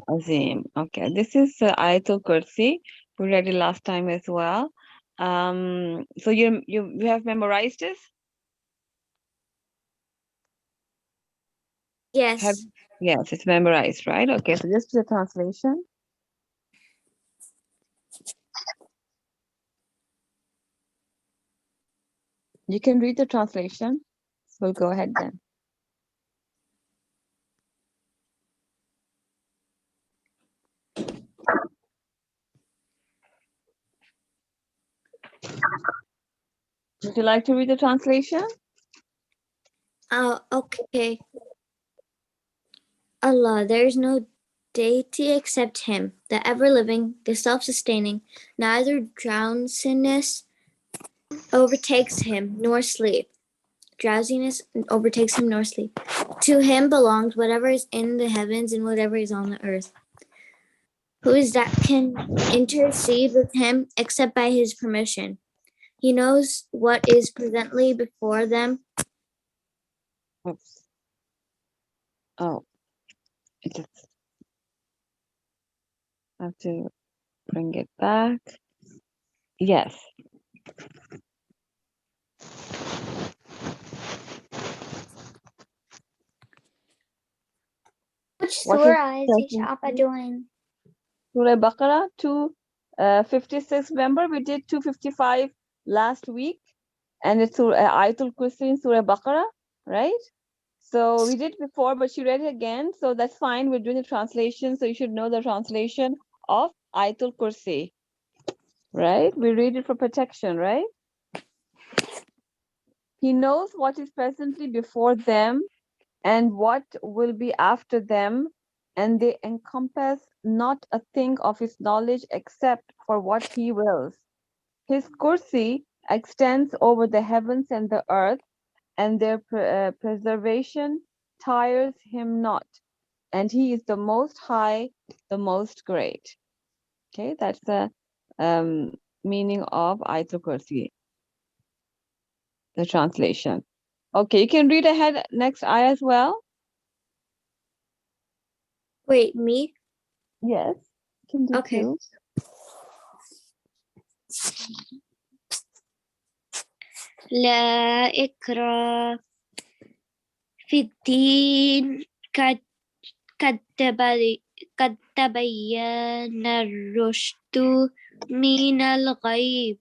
Azim. Okay, this is Ayatul Kursi. We read it last time as well. So you have memorized this? Yes. Yes, it's memorized, right? Okay, so just the translation. You can read the translation. We'll go ahead then. Would you like to read the translation? Okay. Allah, there is no deity except Him, the ever-living, the self-sustaining. Neither drowsiness overtakes Him, nor sleep. Drowsiness overtakes Him, nor sleep. To Him belongs whatever is in the heavens and whatever is on the earth. Who is that can intercede with Him except by His permission? He knows what is presently before them. Oops. Oh, I just have to bring it back. Yes. Which What surah is presently? Ishapa doing? Surah Baqarah 256. Remember, we did 255 last week, and it's Ayatul Kursi in Surah Baqarah, right? So we did before, but she read it again, so that's fine. We're doing the translation, so you should know the translation of Ayatul Kursi, right? We read it for protection, right? He knows what is presently before them and what will be after them, and they encompass not a thing of his knowledge except for what he wills. His kursi extends over the heavens and the earth, and their preservation tires him not, and he is the most high, the most great. Okay, that's the meaning of Ayatul Kursi, the translation. Okay, you can read ahead next ayah as well. Wait, me? Yes, you can do Okay. too. لا إكراه في الدين قد تبين الرشد من الغي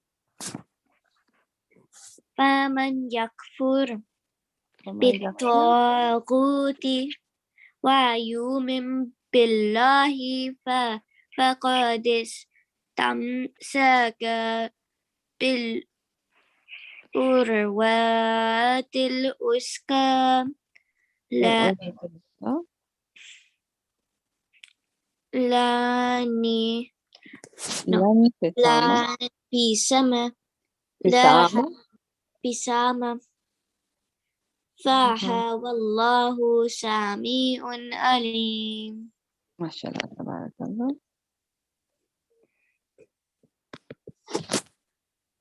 فمن يكفر بالطاغوت ويؤمن بالله فقد استمسك بالعروة الوثقى لا بسامة فاها والله سميع عليم. ما شاء الله تبارك الله.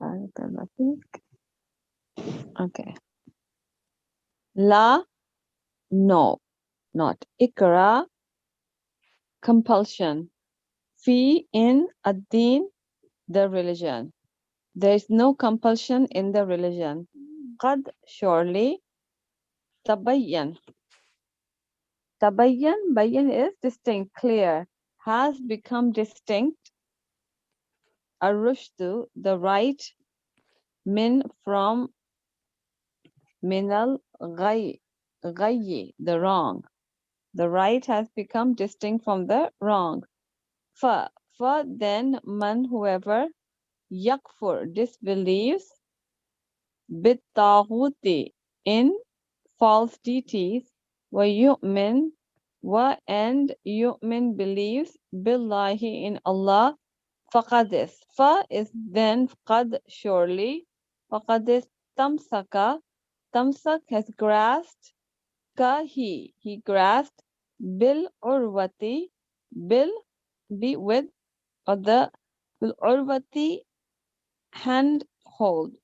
بارك الله فيك. Okay. La, no, not. Ikra, compulsion. Fi, in, ad-din, the religion. There is no compulsion in the religion. Qad, surely. Tabayyan. Tabayyan, bayyan is distinct, clear. Has become distinct. Arushtu, the right. Min, from. minal ghayyi, the wrong. The right has become distinct from the wrong. Fa, then man, whoever, yakfur, disbelieves, bittaghuti, in false deities, wa yu'min, and yu'min believes, billahi, in Allah, faqadis. Fa is then qad, surely, faqadis tamsaka, tamsak has grasped, ka he grasped, bil urwati, bil, be with, or the bil urwati, hand, hold.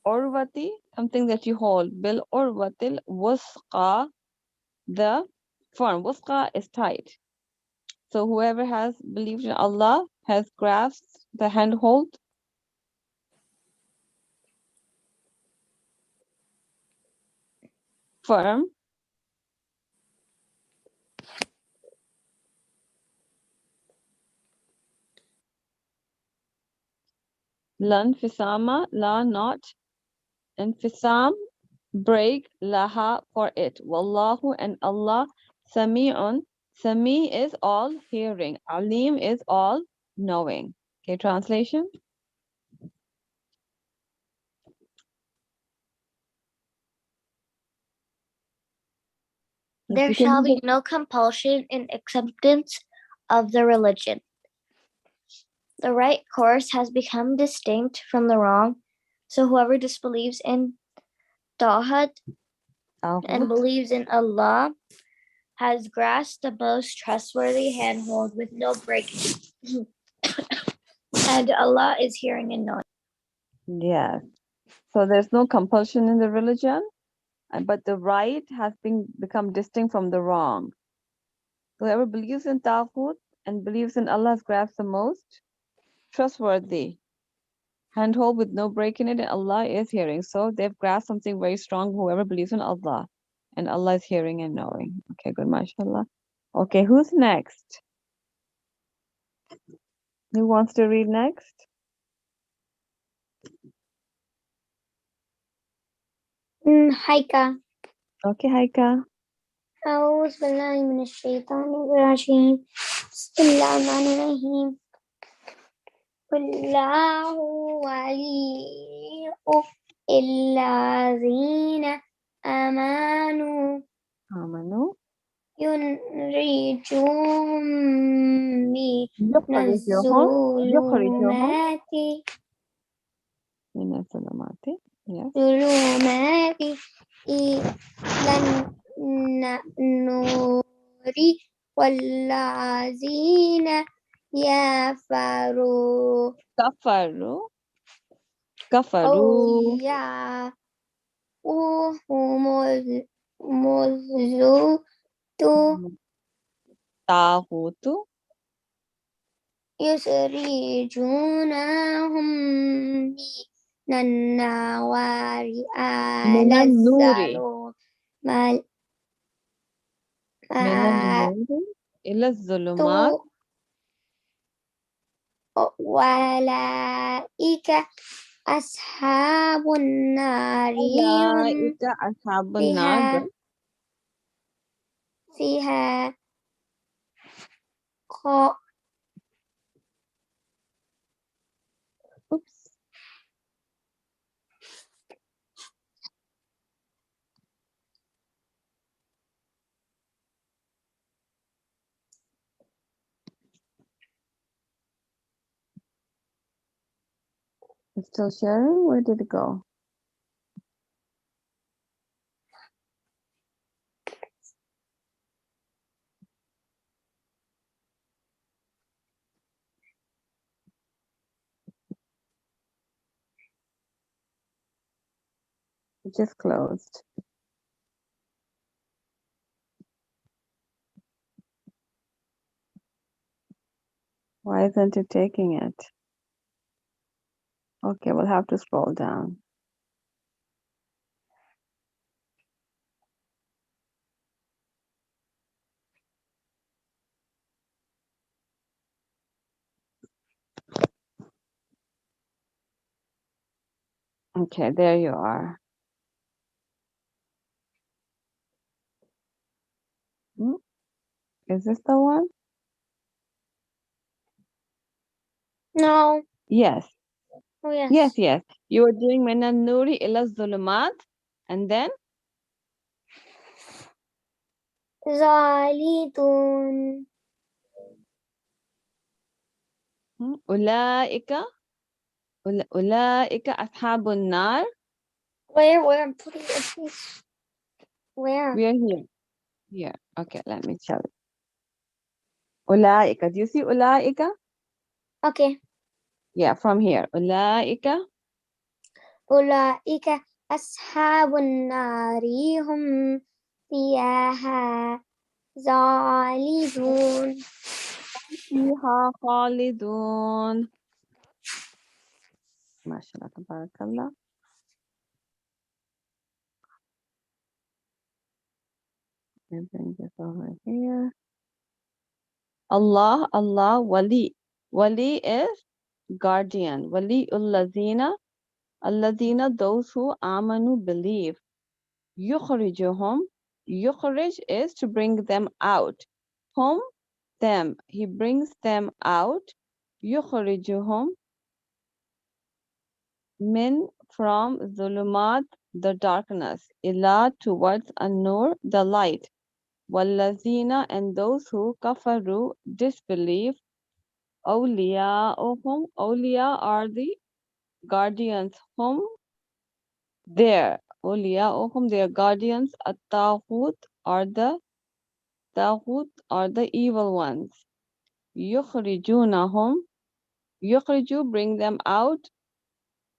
Urvati, something that you hold. Bil urwatil wusqa, the firm. Wusqa is tight. So whoever has believed in Allah has grasped the handhold firm. Lan fisama, la not. Infisam, break, laha, for it. Wallahu, and Allah, sami'un. Sami is all hearing. Alim is all knowing. Okay, translation? There shall be no compulsion in acceptance of the religion. The right course has become distinct from the wrong, so whoever disbelieves in Tawhid and believes in Allah has grasped the most trustworthy handhold with no breaking. And Allah is hearing and knowing. Yes. So there's no compulsion in the religion, but the right has become distinct from the wrong. Whoever believes in Tawhid and believes in Allah has grasped the most trustworthy handhold with no break in it, and Allah is hearing. So they've grasped something very strong, whoever believes in Allah, and Allah is hearing and knowing. Okay, good, mashallah. Okay, who's next? Who wants to read next? Haika. Okay, Haika. أعوذ بالله من الشيطان الرجيم بسم الله الرحمن الرحيم قل لا ولي الذين آمنوا يخرجوهم من الظلمات ظلمات إلى النور والذين كفروا أولياؤهم طاغوت يخرجونهم من النار من على النور الظلمات من النور إلى الظلمات أولئك أصحاب النار هم أولئك أصحاب النار فيها Oops. It's still sharing? Where did it go? It just closed. Why isn't it taking it? Okay, we'll have to scroll down. Okay, there you are. Is this the one? No. Yes. Oh, yes. Yes, yes. You were doing من النور إلى الظلمات. And then? زالدون. أولئك أولئك أصحاب النار. Where? Please. Where? We are here. Here. Okay, let me tell you. أولئك. Do you see أولئك? Okay. Yeah, from here. أولئك. أولئك أصحاب النار هم فيها خالدون. فيها خالدون. ما شاء الله تبارك الله. Let me bring this over here. Allah, wali. Wali is guardian. Wali ullazina. Allazina, those who amanu, believe. Yukhrijuhum. Yukhrij is to bring them out. Hum, them. He brings them out. Yukhrijuhum. Min, from zulumat, the darkness. Ila, towards an-nur, the light. Wallazina, and those who kafaru, disbelieve. Awliya'uhum, awliya are the guardians. Hum, their. Awliya'uhum, their guardians. At-taghut are the evil ones. Yukhrijunahum, yukhriju, bring them out.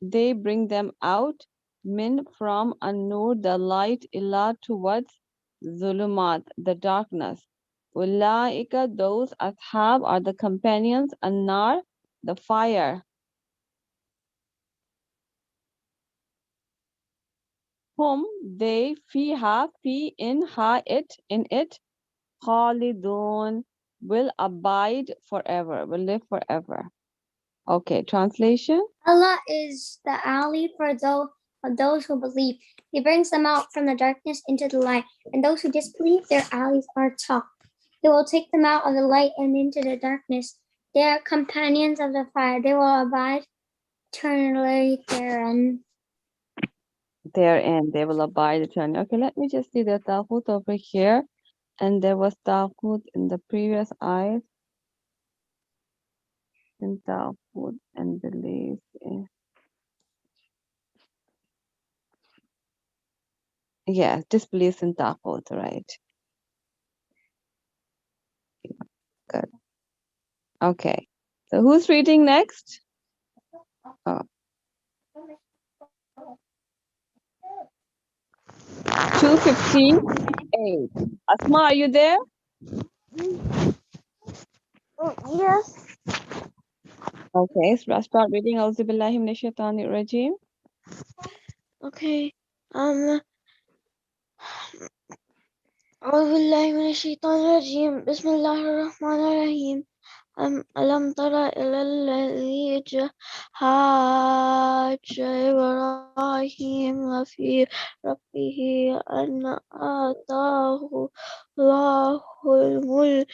They bring them out. Min, from an-nur, the light. Ila, towards zulumat, the darkness. Ulaika, those ashab are the companions. An-nar, the fire. Hum, they, fiha, fi, in, ha, it, in it. Khalidun, will abide forever, will live forever. Okay, translation. Allah is the ally for those who believe. He brings them out from the darkness into the light, and those who disbelieve, their allies are tough. He will take them out of the light and into the darkness. They are companions of the fire. They will abide eternally therein. Therein, they will abide eternally. Okay, let me just see the Taghut over here. And there was Taghut in the previous ayat. And Taghut and belief. Yeah, disbelief in Taghut, right? Good. Okay. So who's reading next? Oh. 258. Asma, are you there? Yes. Okay, so let's start reading. Auzu billahi minash shaitanir rajim. Okay. أعوذ بالله من الشيطان الرجيم. بسم الله الرحمن الرحيم. ألم تر إلى الذي حاج إبراهيم في ربه أن آتاه الله الملك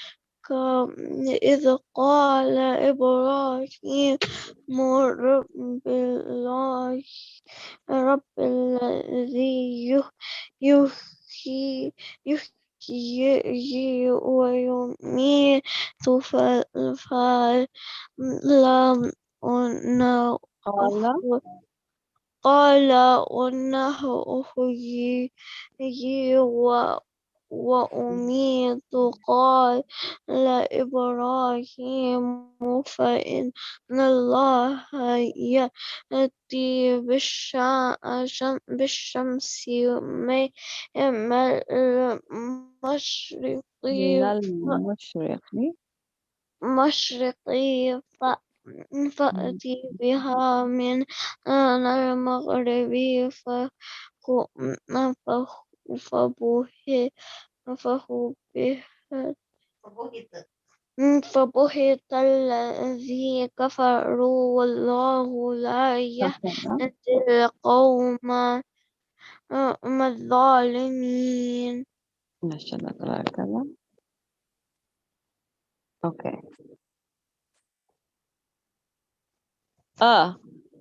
إذ قال إبراهيم رب الذي يحيي ويميت فلم قال أنه أحيي وأميت قال إبراهيم فإن الله يأتي بالشمس من المشرق من المشرق. فأتي بها من المغرب فبهت الذي كفروا والله لا يهدي القوم الظالمين. ما شاء الله تبارك الله. Okay.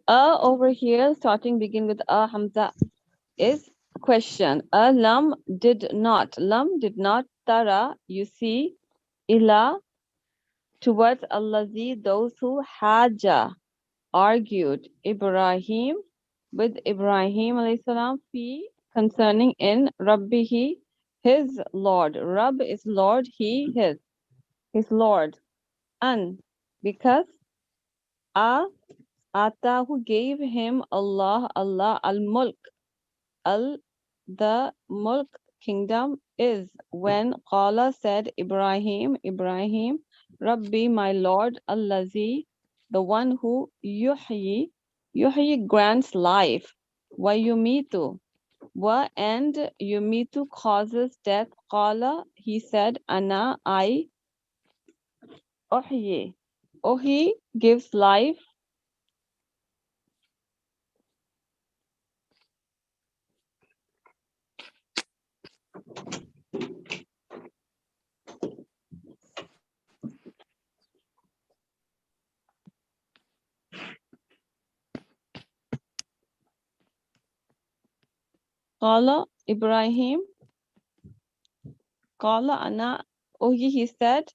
Over here, starting begin with Hamza is question. Lam did not. Lam did not. Tara, you see. Ila, towards Allazi, those who haja, argued. Ibrahim, with Ibrahim alayhi salam, fi, concerning in Rabbihi, his Lord. Rabb is Lord, he, his Lord. An, because Atahu gave him Allah al-mulk. The mulk kingdom is when Qala said Ibrahim, Rabbi, my Lord, Allazi, the one who yuhyi grants life, wa yumitu, and yumitu causes death. Qala, he said, Ana, I, uhyi. Uhyi gives life. Qala Ibrahim, Qala ana uhyi, he said,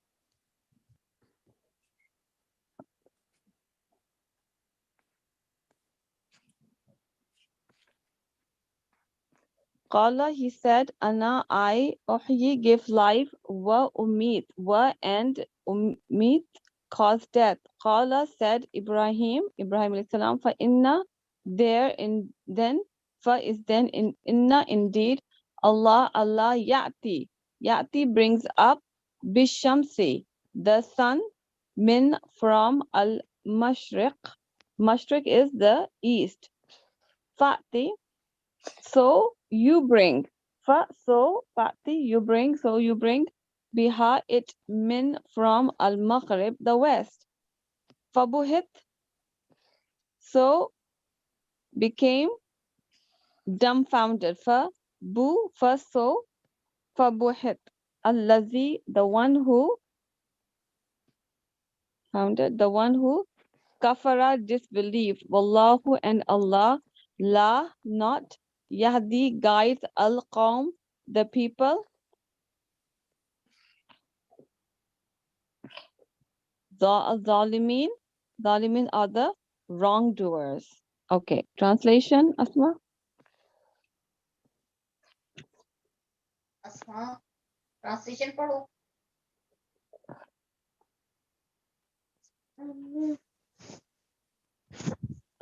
Qala, he said, Ana, I, uhyi, give life, wa umit, and umit, cause death. Qala said Ibrahim alayhi salam, fa inna, there, in then, fa is then, in inna, indeed, Allah ya'ti brings up, bishamsi, the sun, min, from, al-mashriq, mashriq is the east, fa'ti, so you bring. Fa'ti, you bring. So you bring. Biha, it, min, from al-maghrib, the west. Fabuhit, so became dumbfounded. So. Fabuhit, allazi, the one who founded, the one who kafara, disbelieved. Wallahu, and Allah, la, not, yahdi, guides, al-qawm, the people, Zalimin. Zalimin are the wrongdoers. Okay, translation, Asma? Asma, translation पढ़ो.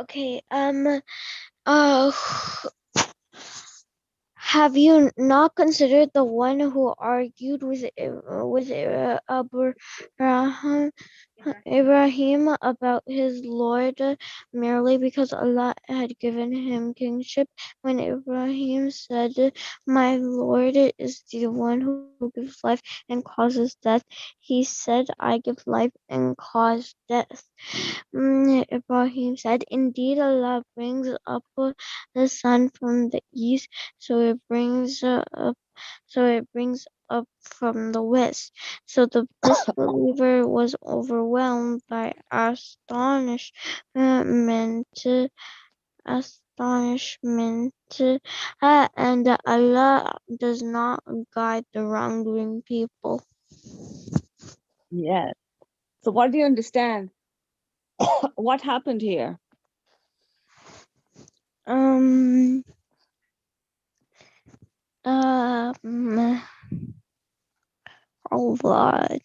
Okay, uh, have you not considered the one who argued with Ibrahim about his Lord merely because Allah had given him kingship, when Ibrahim said, My Lord is the one who gives life and causes death? He said, I give life and cause death. Ibrahim said, Indeed, Allah brings up the sun from the east, so it brings up from the west. So the disbeliever was overwhelmed by astonishment, and Allah does not guide the wrongdoing people. Yes. So what do you understand? What happened here? Um, a lot.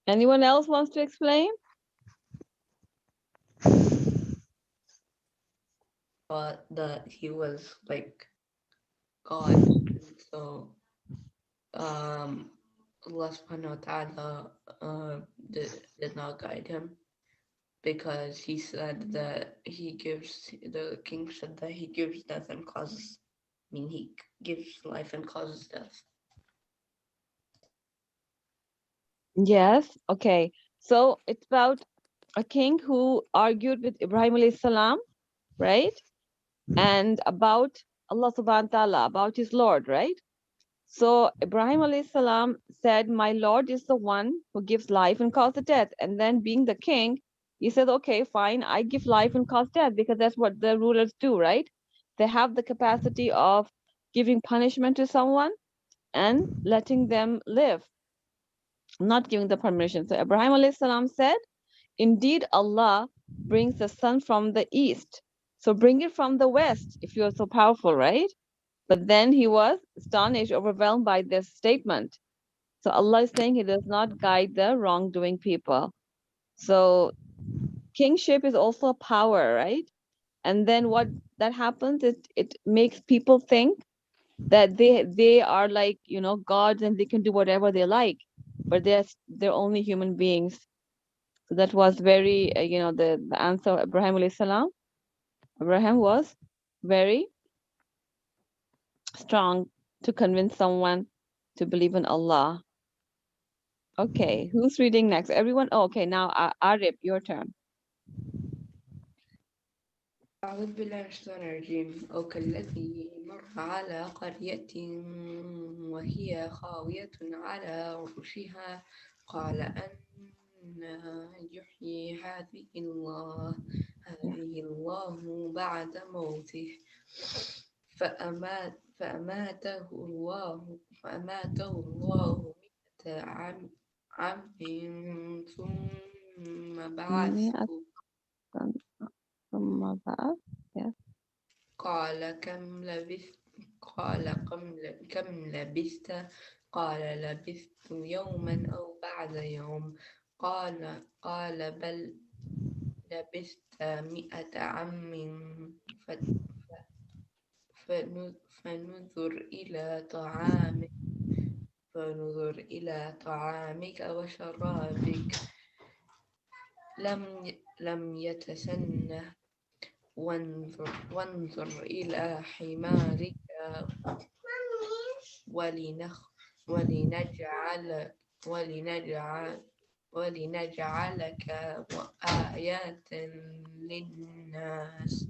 Anyone else wants to explain? That he was like God. So Allah subhanahu wa ta'ala did not guide him because he said that the king said that he gives death and causes mean, he gives life and causes death. Yes. Okay. So it's about a king who argued with Ibrahim alayhi salam, right? And about Allah subhanahu wa ta'ala, about his Lord, right? So Ibrahim alayhi salam said, my Lord is the one who gives life and causes death. And then being the king, he said, okay, fine, I give life and cause death because that's what the rulers do, right? They have the capacity of giving punishment to someone and letting them live, not giving the permission. So Ibrahim alayhi salam said, indeed, Allah brings the sun from the east. So bring it from the west if you're so powerful, right? But then he was astonished, overwhelmed by this statement. So Allah is saying He does not guide the wrongdoing people. So kingship is also power, right? And then what that happens is it makes people think that they are like, you know, gods and they can do whatever they like, but they're only human beings. So that was very, you know, the answer of Ibrahim alayhi salam. Abraham was very strong to convince someone to believe in Allah. Okay, who's reading next? Everyone? Oh, okay, now Arif, your turn. أعوذ بالله من الشيطان الرجيم أو كالذي مر على قرية وهي خاوية على عروشها قال أن يحيي هذه الله بعد موته فأماته الله 100 عام ثم بعثه ثم بعد. Yes. قال كم لبثت قال لبثت يوما أو بعد يوم قال بل لبثت 100 عام فنظر إلى طعامك وشرابك لم يتسنه وانظر إلى حمارك ولنجعل ولنجعلك آيات للناس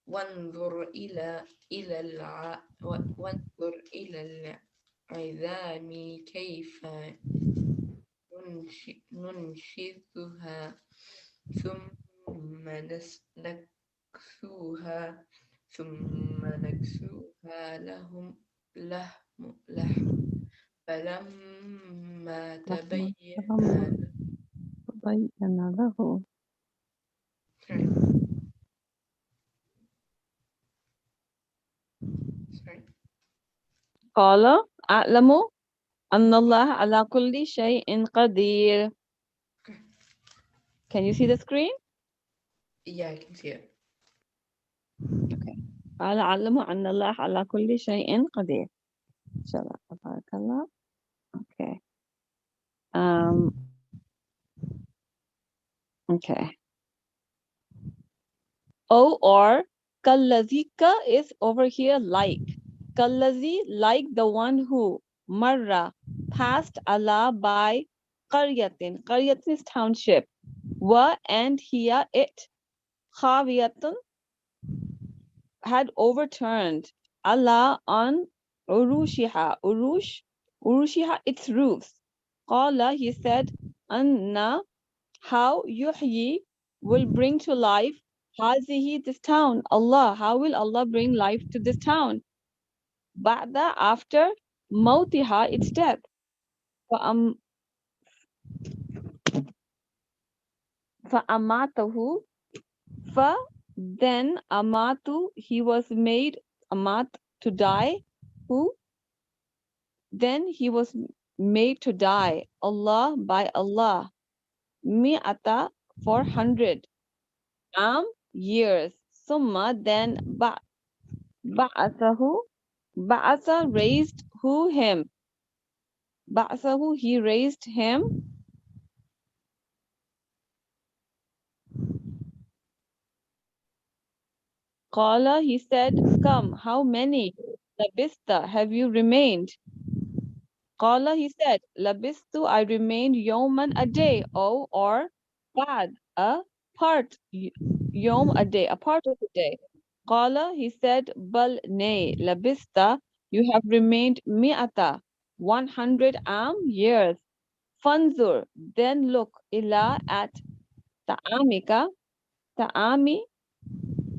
وانظر إلى العظام كيف ننشزها ثم نكسوها لحم فلما تبين له قال أعلم أن الله على كل شيء قدير. Can you see the screen? Yeah, I can see it. Okay. قال أعلم أن الله على كل شيء قدير. إن شاء الله. تبارك الله. Okay. Okay. O or kallazika is over here like. Kallazi, like the one who. Marra, passed Allah by. Qaryatin. Qaryatin is township. Wa and hiya it. Khawiyatun had overturned. Allah on urushiha. Urushiha, its roofs. Qala, he said, Anna, how yuhyi will bring to life hazihi, this town. Allah, how will Allah bring life to this town? Ba'da, after mautiha, its death. Fa'amatahu, fa then amatu, he was made amat to die. Who? Then he was made to die. Allah by Allah. Mi'ata 400. Years. Summa then ba'athahu. Ba'atha raised who him. Ba'athahu he raised him. Qala, he said, come, how many? Labista, have you remained? Qala, he said, Labistu, I remained Yawman, a day, or bad, a part, Yawm, a day, a part of the day. Qala, he said, Bal, nay, Labista, you have remained Mi'ata, 100 years. Fanzur, then look, ila, at ta'amika, ta'ami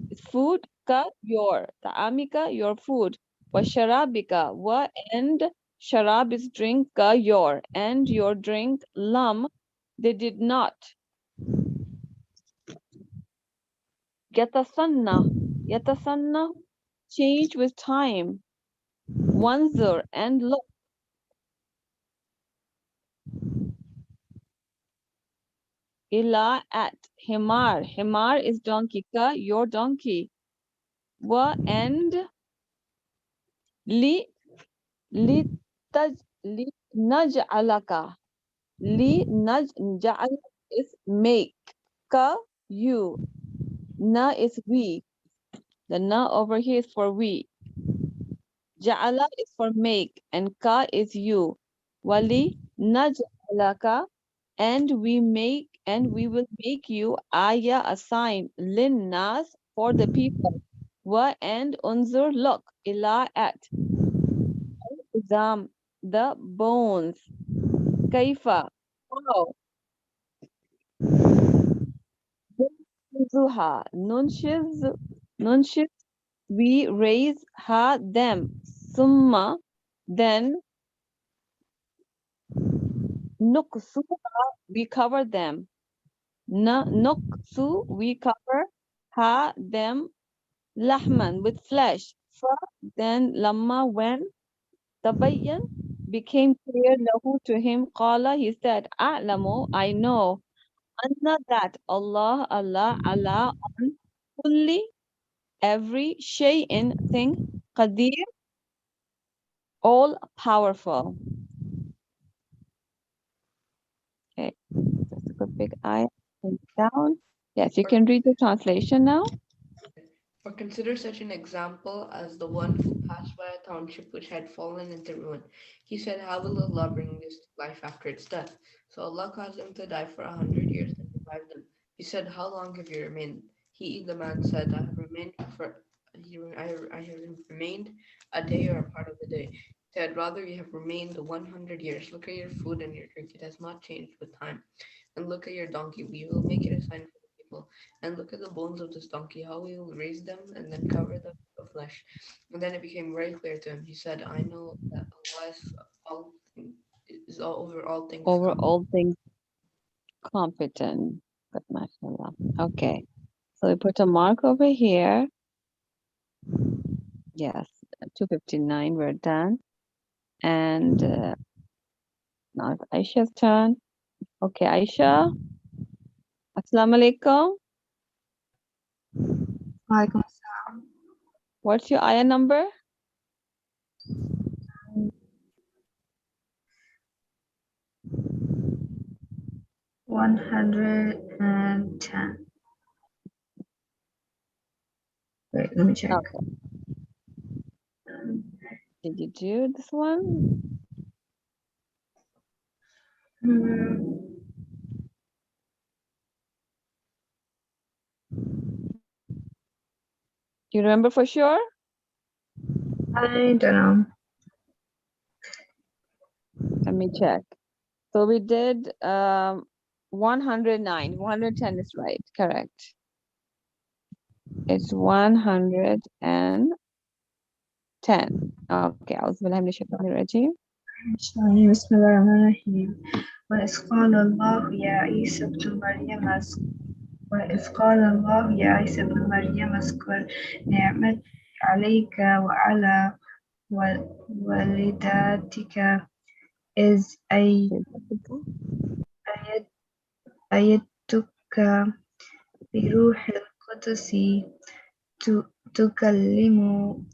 is food, ka, your, ta'amika, your food, wa sharabika, wa, and sharab is drink, ka, your, and your drink, lam, they did not. Yatasanna, yatasanna, change with time. Wanzur, and look. Ila, at, himar, himar is donkey, ka, your donkey. Wa, and li, لنجعلك لنجعل is make ka you na is we the na over here is for we ja'ala is for make and ka is you wali naj'alaka and we will make you aya a sign linnas for the people wa and unzur look ila at the bones kaifa how Nunshizha, nunshiz, we raise ha them. Summa, then nuksuha, we cover them. Nuksu, we cover ha them. Lahman, with flesh. Fa, then lamma, when tabayyan became clear lahu to him. Qala, he said, A'lamu, I know. Anna, that Allah, Allah on kulli every shay'in thing, qadir, all powerful. Okay, just a quick eye down. Yes, you can read the translation now. Or consider such an example as the one who passed by a township which had fallen into ruin. He said, how will Allah bring this to life after its death? So Allah caused them to die for 100 years and revived them. He said, how long have you remained? He, the man, said, I have remained I have remained a day or a part of the day. He said, rather you have remained 100 years. Look at your food and your drink. It has not changed with time. And look at your donkey. We will make it a sign for the people. And look at the bones of this donkey, how we will raise them and then cover them with flesh. And then it became very clear to him. He said, I know that Allah is over all things Over competent. all things competent. But mashallah. Okay. So we put a mark over here. Yes, 259, we're done. And now it's Aisha's turn. Okay, Aisha. Assalamu alaikum. Walaikum What's your ayah number? 110. Wait, let me check. Okay. Did you do this one? Hmm, You remember for sure? I don't know. Let me check. So we did 109. 110 is right. Correct. It's 110. Okay. بسم الله الرحمن الرحيم وإذ قال الله يا عيسى ابن مريم وإذ قال الله يا عيسى ابن مريم اذكر نعمتي عليك وعلى والدتك إذ أيدتك بروح القدس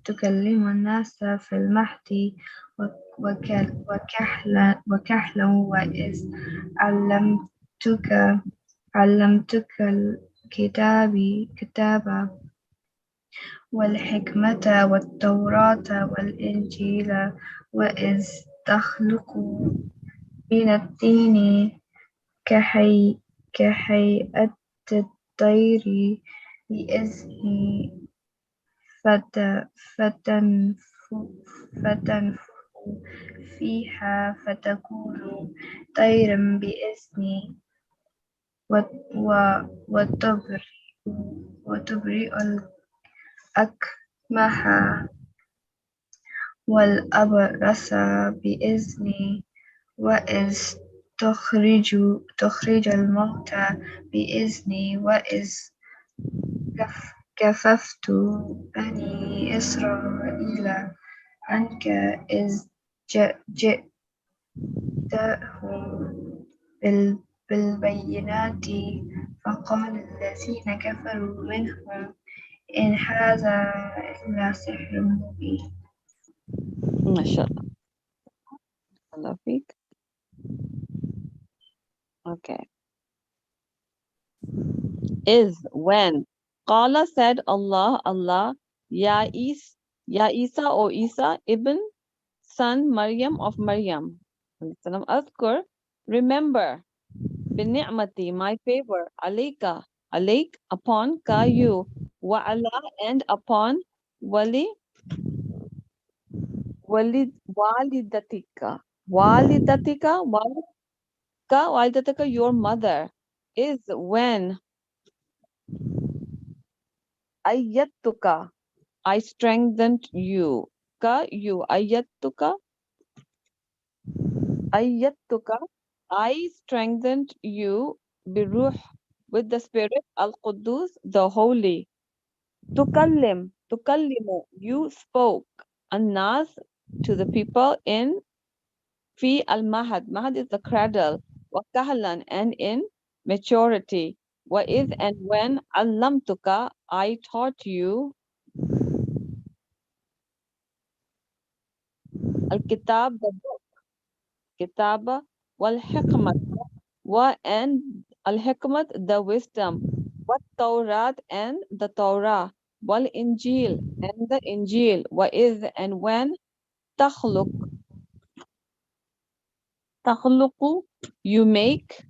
تكلم الناس في المهد وكحلا وإذ علمتك الكتاب والحكمة والتوراة والإنجيل وإذ تخلق من الطين كحي كهيئة الطير بإذنه فتنفخ فتنفخ فيها فتكون طيرا بإذني وتبرئ وتبرئ الأكمه والأبرص بإذني وإذ تخرج الموتى بإذني وإذ كففت بني إسرائيل عنك إذ جئتهم بالبينات فقال الذين كفروا منهم إن هذا إلا سحر مبين. ما شاء الله. الله فيك. Okay. Is when. Qala said Allah, Allah, Ya Isa, O Isa, Ibn, son Maryam of Maryam. Azkur, remember, bini'mati, my favor, alayka, alayk, upon ka, you, wa ala, and upon wali, walidatika, walidatika, your mother, is when ayyatuka, I strengthened you. You, ayyatuka, I strengthened you, biruh, with the spirit, al-Quddus, the holy. Tukallimu, you spoke, an-nas, to the people in fi al-mahad. Mahad is the cradle. Wa kahlan, and in maturity. Wa is, and when allamtuka, I taught you al-kitab, the book, kitaba, wal hikmat, and al-hikmat, the wisdom, what Tawrat, and the Torah, wal Injil, and the Injil, wa is, and when takhluq, you make,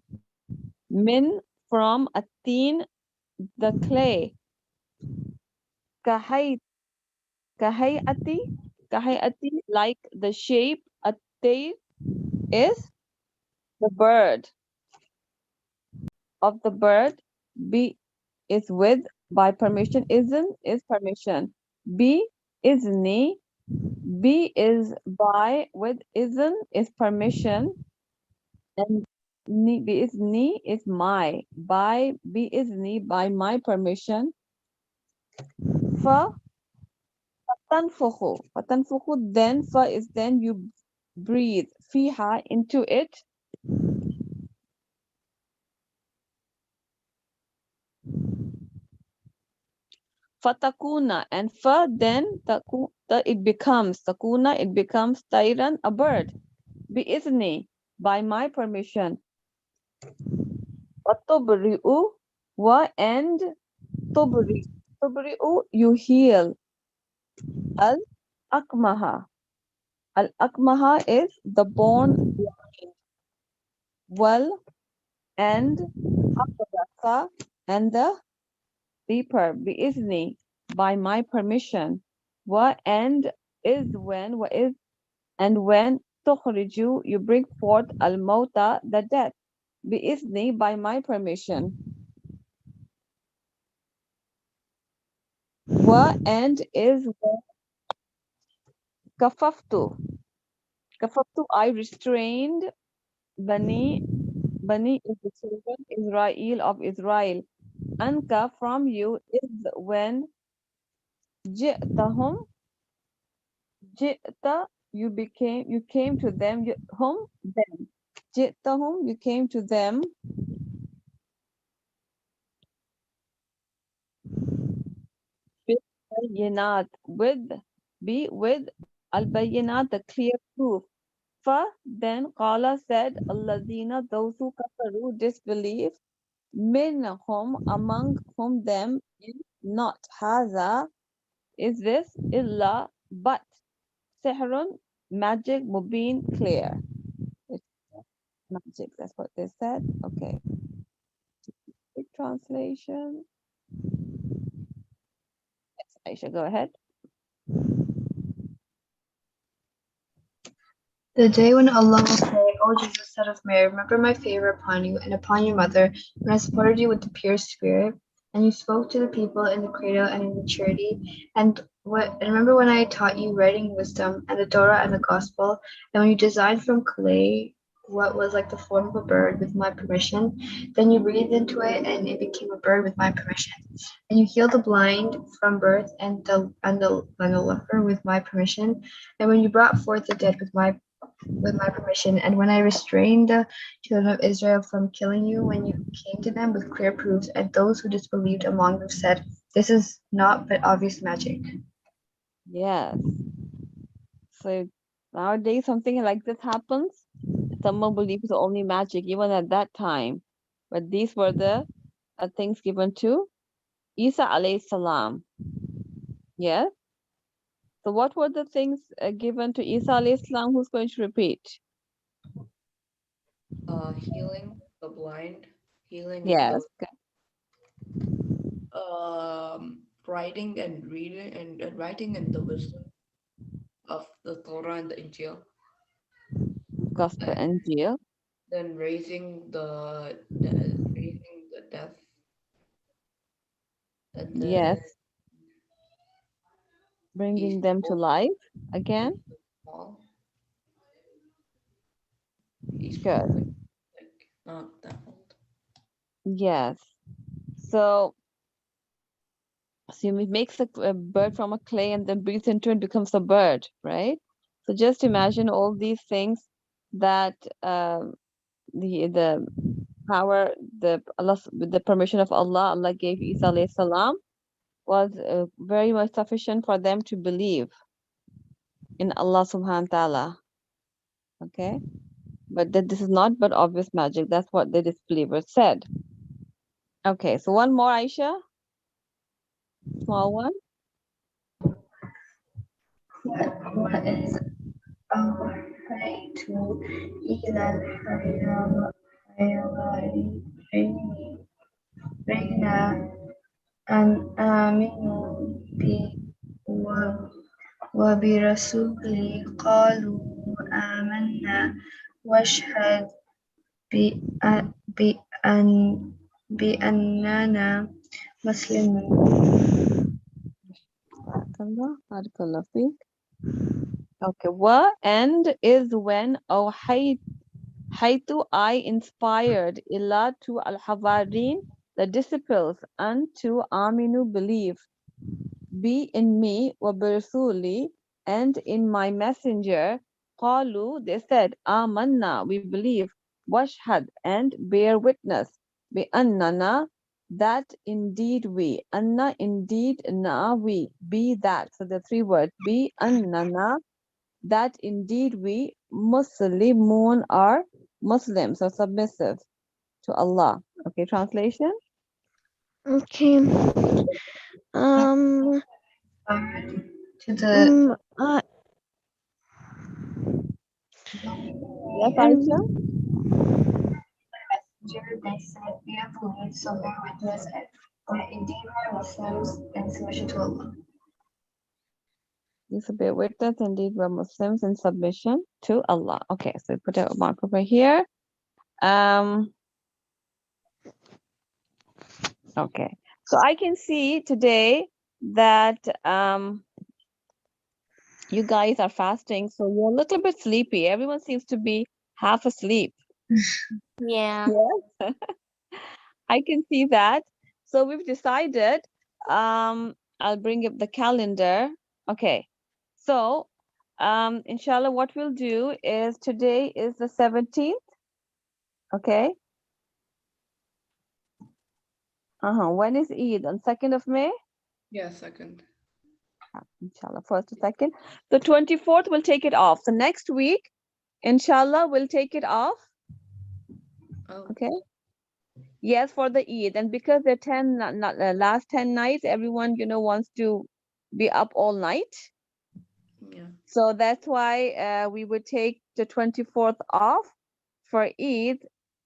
min, from a teen, the clay, kahayati, like the shape, a is the bird, of the bird, be is with, by permission, isn't is permission, be izni, be is by, with isn't is permission, and be izni is my, by be izni, by my permission. Fa fatanfukhu, then fa is then you breathe, fiha, into it, fatakuna, and fa then it becomes takuna, it becomes tayran, a bird, bi'izni, by my permission, watubri'u, and tubri'u, you heal, al akmaha, is the born blind, wal, and abrasa, and the leper, bi'izni, by my permission, and is when, and when tukhriju, you bring forth al-mauta, the death, bi'izni, by my permission, and is when kafaftu, I restrained, bani is the children, Israel, of Israel, anka, from you, is when ji'tahum, you came to them, them, ji'tahum, you came to them, bayinat, with al-bayinat, the clear proof. Fa, then Qala said, Alladina, those who kafaru, disbelieve, minhum, among whom them, is not, haza, is this? Illa, but. Sihrun, magic, mubin, clear. It's magic, that's what they said. Okay. Quick translation. Yes, Aisha, go ahead. The day when Allah will say, O Jesus, son of Mary, remember my favor upon you and upon your mother, when I supported you with the pure spirit, and you spoke to the people in the cradle and in maturity, and remember when I taught you writing wisdom, and the Torah and the gospel, and when you designed from clay what was like the form of a bird with my permission, then you breathed into it and it became a bird with my permission. And you healed the blind from birth and the leper with my permission, and when you brought forth the dead with my permission, and when I restrained the children of Israel from killing you, when you came to them with clear proofs, and those who disbelieved among them said, this is not but obvious magic. Yes. So nowadays something like this happens. Someone believes it's only magic, even at that time. But these were the things given to Isa alayhi salam. Yes. So what were the things given to Isa alayhi salam? Who's going to repeat? Healing the blind, healing Yes. the writing and reading and writing and the wisdom of the Torah and the Injil, Gospel and and Jill. then raising the deaf, and then Yes. he Bringing them to spoke life to again. the small. He spoke Good. with like not that old. Yes. So he makes a bird from a clay and then breathes into it, becomes a bird, right? So just imagine all these things that the power, the Allah, with the permission of Allah, Allah gave Isa alayhi salam was very much sufficient for them to believe in Allah subhanahu wa ta'ala. Okay, but that this is not but obvious magic. That's what the disbelievers said. Okay, so one more, Aisha, small one. What is أوحيت إلى الحيوانين أن آمنوا بي وبرسولي قالوا آمنا واشهد بأن بأننا مسلمون. Barakallah, barakallah feek. Okay, wa and is when haytu I inspired illa to al-Hawarin, the disciples, unto Aminu believe, be in me wa birsuli, and in my messenger. Qalu, they said, Amanna, we believe, washhad, and bear witness, bi annana, that indeed we, anna indeed na we, be that. So the three words, be annana, that indeed we, Muslimun, are Muslims or submissive to Allah. Okay, translation? Okay. To the Yes, Aisha? messenger, they said, we have believed, so bear witness, and indeed we are Muslims in submission to Allah. Please bear witness, indeed we're Muslims in submission to Allah. Okay, so put a mark over here. Okay, so I can see today that you guys are fasting, so you're a little bit sleepy. Everyone seems to be half asleep. Yeah. Yes, I can see that. So we've decided, I'll bring up the calendar. Okay, so inshallah, what we'll do is today is the 17th. Okay. When is Eid? On 2nd of May? Yeah, second. Inshallah, 1st to 2nd. The 24th, we'll take it off. So next week, inshallah, we'll take it off. Oh, Okay. Yes, for the Eid. And because the last 10 nights, everyone, wants to be up all night. Yeah. So that's why we would take the 24th off for Eid.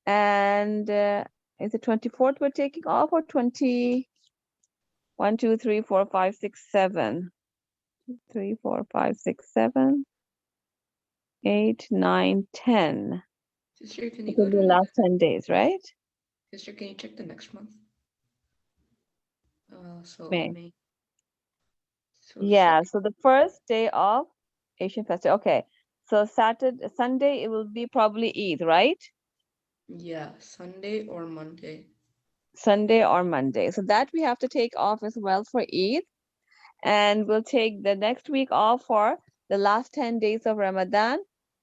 And is it 24th we're taking off, or 20? 1, 2, 3, 4, 5, 6, 7. 3, 4, 5, 6, 7, 8, 9, 10. Sister, can It you will go be to the the last 10 days, right? sister? Can you check the next month? So May. May. So Yeah, so the first day of Asian festival. Okay. So Sunday, it will be probably Eid, right? yeah, Sunday or Monday. Sunday or Monday. So that we have to take off as well for Eid. And we'll take the next week off for the last 10 days of Ramadan.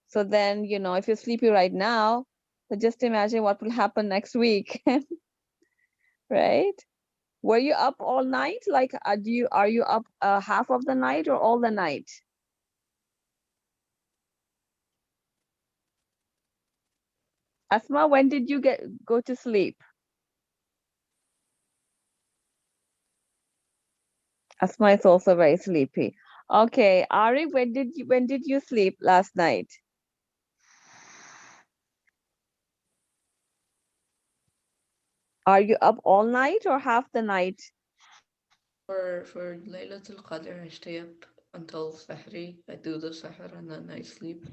So then, if you're sleepy right now, so just imagine what will happen next week, right? Were you up all night? Like, are you up half of the night or all the night? Asma, when did you go to sleep? Asma is also very sleepy. Okay, Ari, when did you sleep last night? Are you up all night or half the night? For Laylatul Qadr, I stay up until Sahri. I do the Sahur and then I sleep.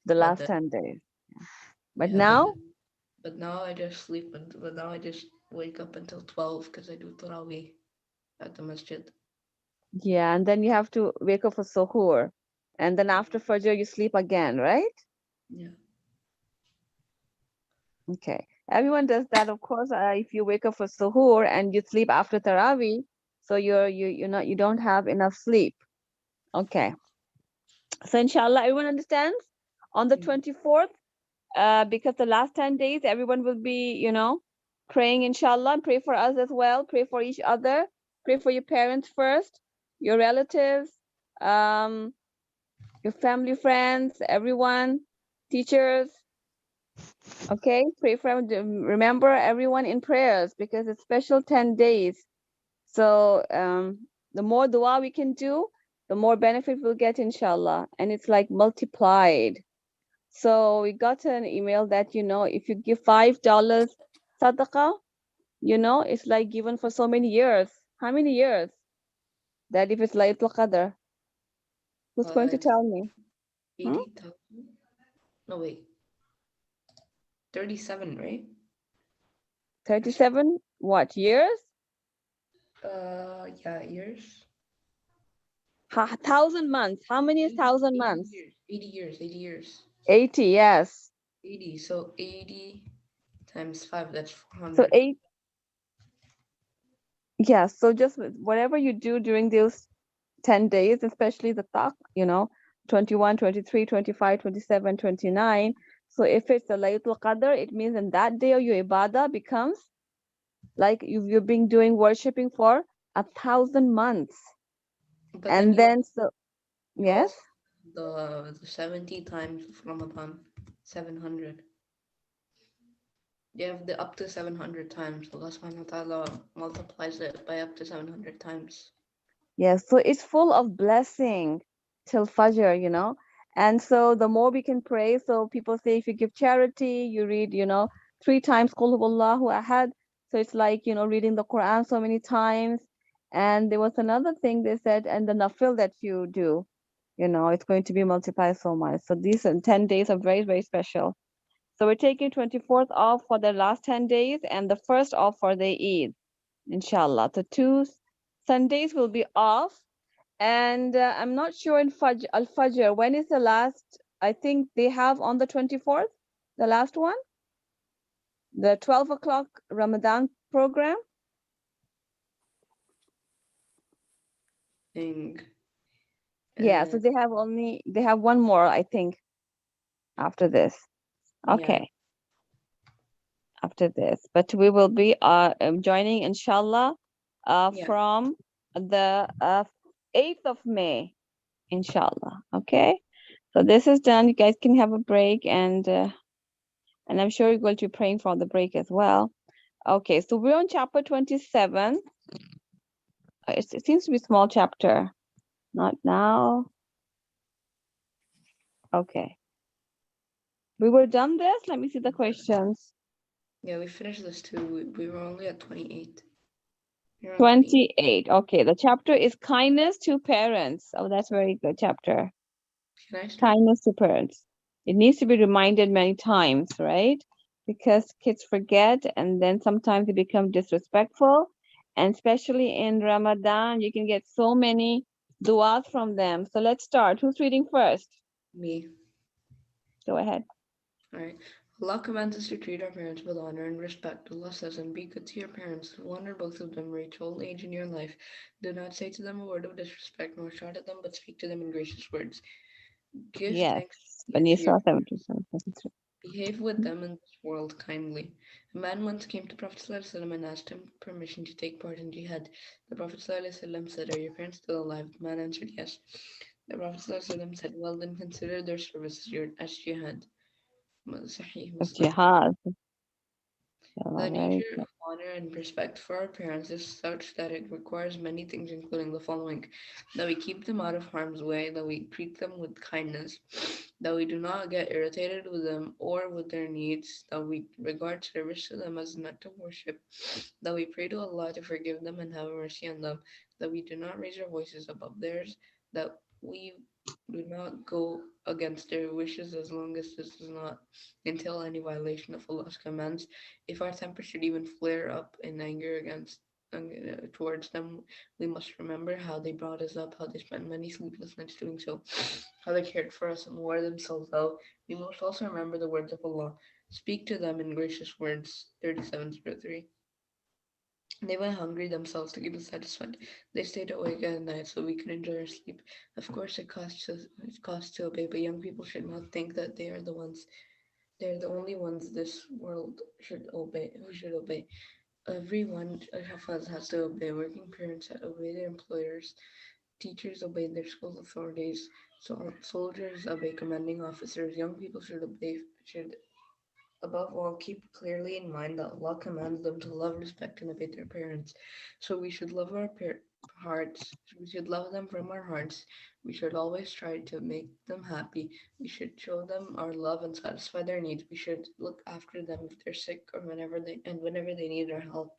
The But last then, 10 days. But yeah, but now? then, but now I just sleep and but now I just wake up until 12 because I do Tarawih at the masjid. Yeah, and then you have to wake up for suhoor. And then after Fajr, you sleep again, right? Yeah. Okay. Everyone does that, of course. If you wake up for suhoor and you sleep after Tarawih, so you don't have enough sleep. Okay. So inshallah, everyone understands? On the Mm. 24th, because the last 10 days, everyone will be, praying, inshallah. Pray for us as well. Pray for each other. Pray for your parents first, your relatives, um, your family, friends, everyone, teachers. Okay, pray for them. Remember everyone in prayers because it's special 10 days. So the more dua we can do, the more benefit we'll get, inshallah. And it's like multiplied. So we got an email that, if you give $5 sadaqah, it's like given for so many years. How many years? That if it's Laylatul Qadr, who's going to It's tell me? 80,000. No, wait. 37, right? 37 what years? Yeah, years. 1,000 months. How many is 1,000 months? 80 years, 80 years. 80, yes. 80. So 80 times 5, that's So 400. 8, yeah. So just whatever you do during those 10 days, especially the tak, 21, 23, 25, 27, 29. So if it's a Laylatul Qadr, it means in that day your ibadah becomes like you've been doing worshipping for 1,000 months. But then And then, so, you yes? also the 70 times of Ramadan, 700. You have the up to 700 times. Allah subhanahu wa ta'ala multiplies it by up to 700 times. Yes, so it's full of blessing till Fajr. And so the more we can pray, so people say if you give charity, you read, 3 times Qul Huwallahu Ahad. So it's like, reading the Quran so many times. And there was another thing they said, and the nafil that you do, it's going to be multiplied so much. So these 10 days are very, very special. So we're taking 24th off for the last 10 days and the first off for the Eid, inshallah. The 2 Sundays will be off. And I'm not sure in Al-Fajr, when is the last? I think they have on the 24th, the last one, the 12 o'clock Ramadan program. Thing. Yeah, so they have one more, I think, after this. Okay, Yeah. after this. But we will be joining, inshallah, Yeah. from the 8th of May, inshallah. Okay, so this is done. You guys can have a break, and I'm sure you're going to be praying for the break as well. Okay, so we're on chapter 27. It seems to be a small chapter. Not now. Okay. We were done this. Let me see the questions. Yeah, we finished this too. We were only at 28. You're on 28. Okay. The chapter is kindness to parents. Oh, that's very good chapter. Can I start? Kindness to parents. It needs to be reminded many times, right? Because kids forget and then sometimes they become disrespectful. And especially in Ramadan, you can get so many du'as from them. So let's start. Who's reading first? Me. Go ahead. All right. Allah commands us to treat our parents with honor and respect. Allah says, and be good to your parents. One or both of them reach old age in your life. Do not say to them a word of disrespect, nor shout at them, but speak to them in gracious words. Give Yes. thanks Bani to your Isra 77. Behave with them in this world kindly. A man once came to Prophet ﷺ and asked him permission to take part in jihad. The Prophet ﷺ said, are your parents still alive? The man answered yes. The Prophet ﷺ said, well then consider their service as jihad. Sahih Muslim. Jihad. The Very nature good. of honor and respect for our parents is such that it requires many things, including the following: that we keep them out of harm's way, that we treat them with kindness, that we do not get irritated with them or with their needs, that we regard service to them as an act of worship, that we pray to Allah to forgive them and have mercy on them, that we do not raise our voices above theirs, that we do not go against their wishes as long as this does not entail any violation of Allah's commands. If our temper should even flare up in anger towards them, we must remember how they brought us up, how they spent many sleepless nights doing so, how they cared for us and wore themselves out. We must also remember the words of Allah. Speak to them in gracious words. 37:03. They went hungry themselves to keep us satisfied. They stayed awake at night so we could enjoy our sleep. Of course, it costs to obey, but young people should not think that they're the only ones this world should obey. Who should obey? Everyone of us has to obey. Working parents obey their employers. Teachers obey their school authorities. So soldiers obey commanding officers. Young people should above all keep clearly in mind that Allah commands them to love, respect, and obey their parents. So we should love our hearts. We should love them from our hearts. We should always try to make them happy. We should show them our love and satisfy their needs. We should look after them if they're sick or whenever they need our help.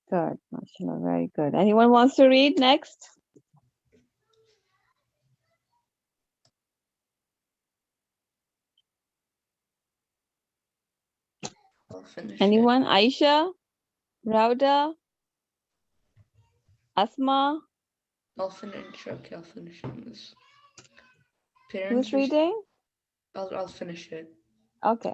Good. MashaAllah, very good. Anyone wants to read next? I'll finish Anyone? Aisha? Rauda? Asma? it. I'll finish. Okay, I'll finish this. Who's Parents. reading? I'll finish it. Okay.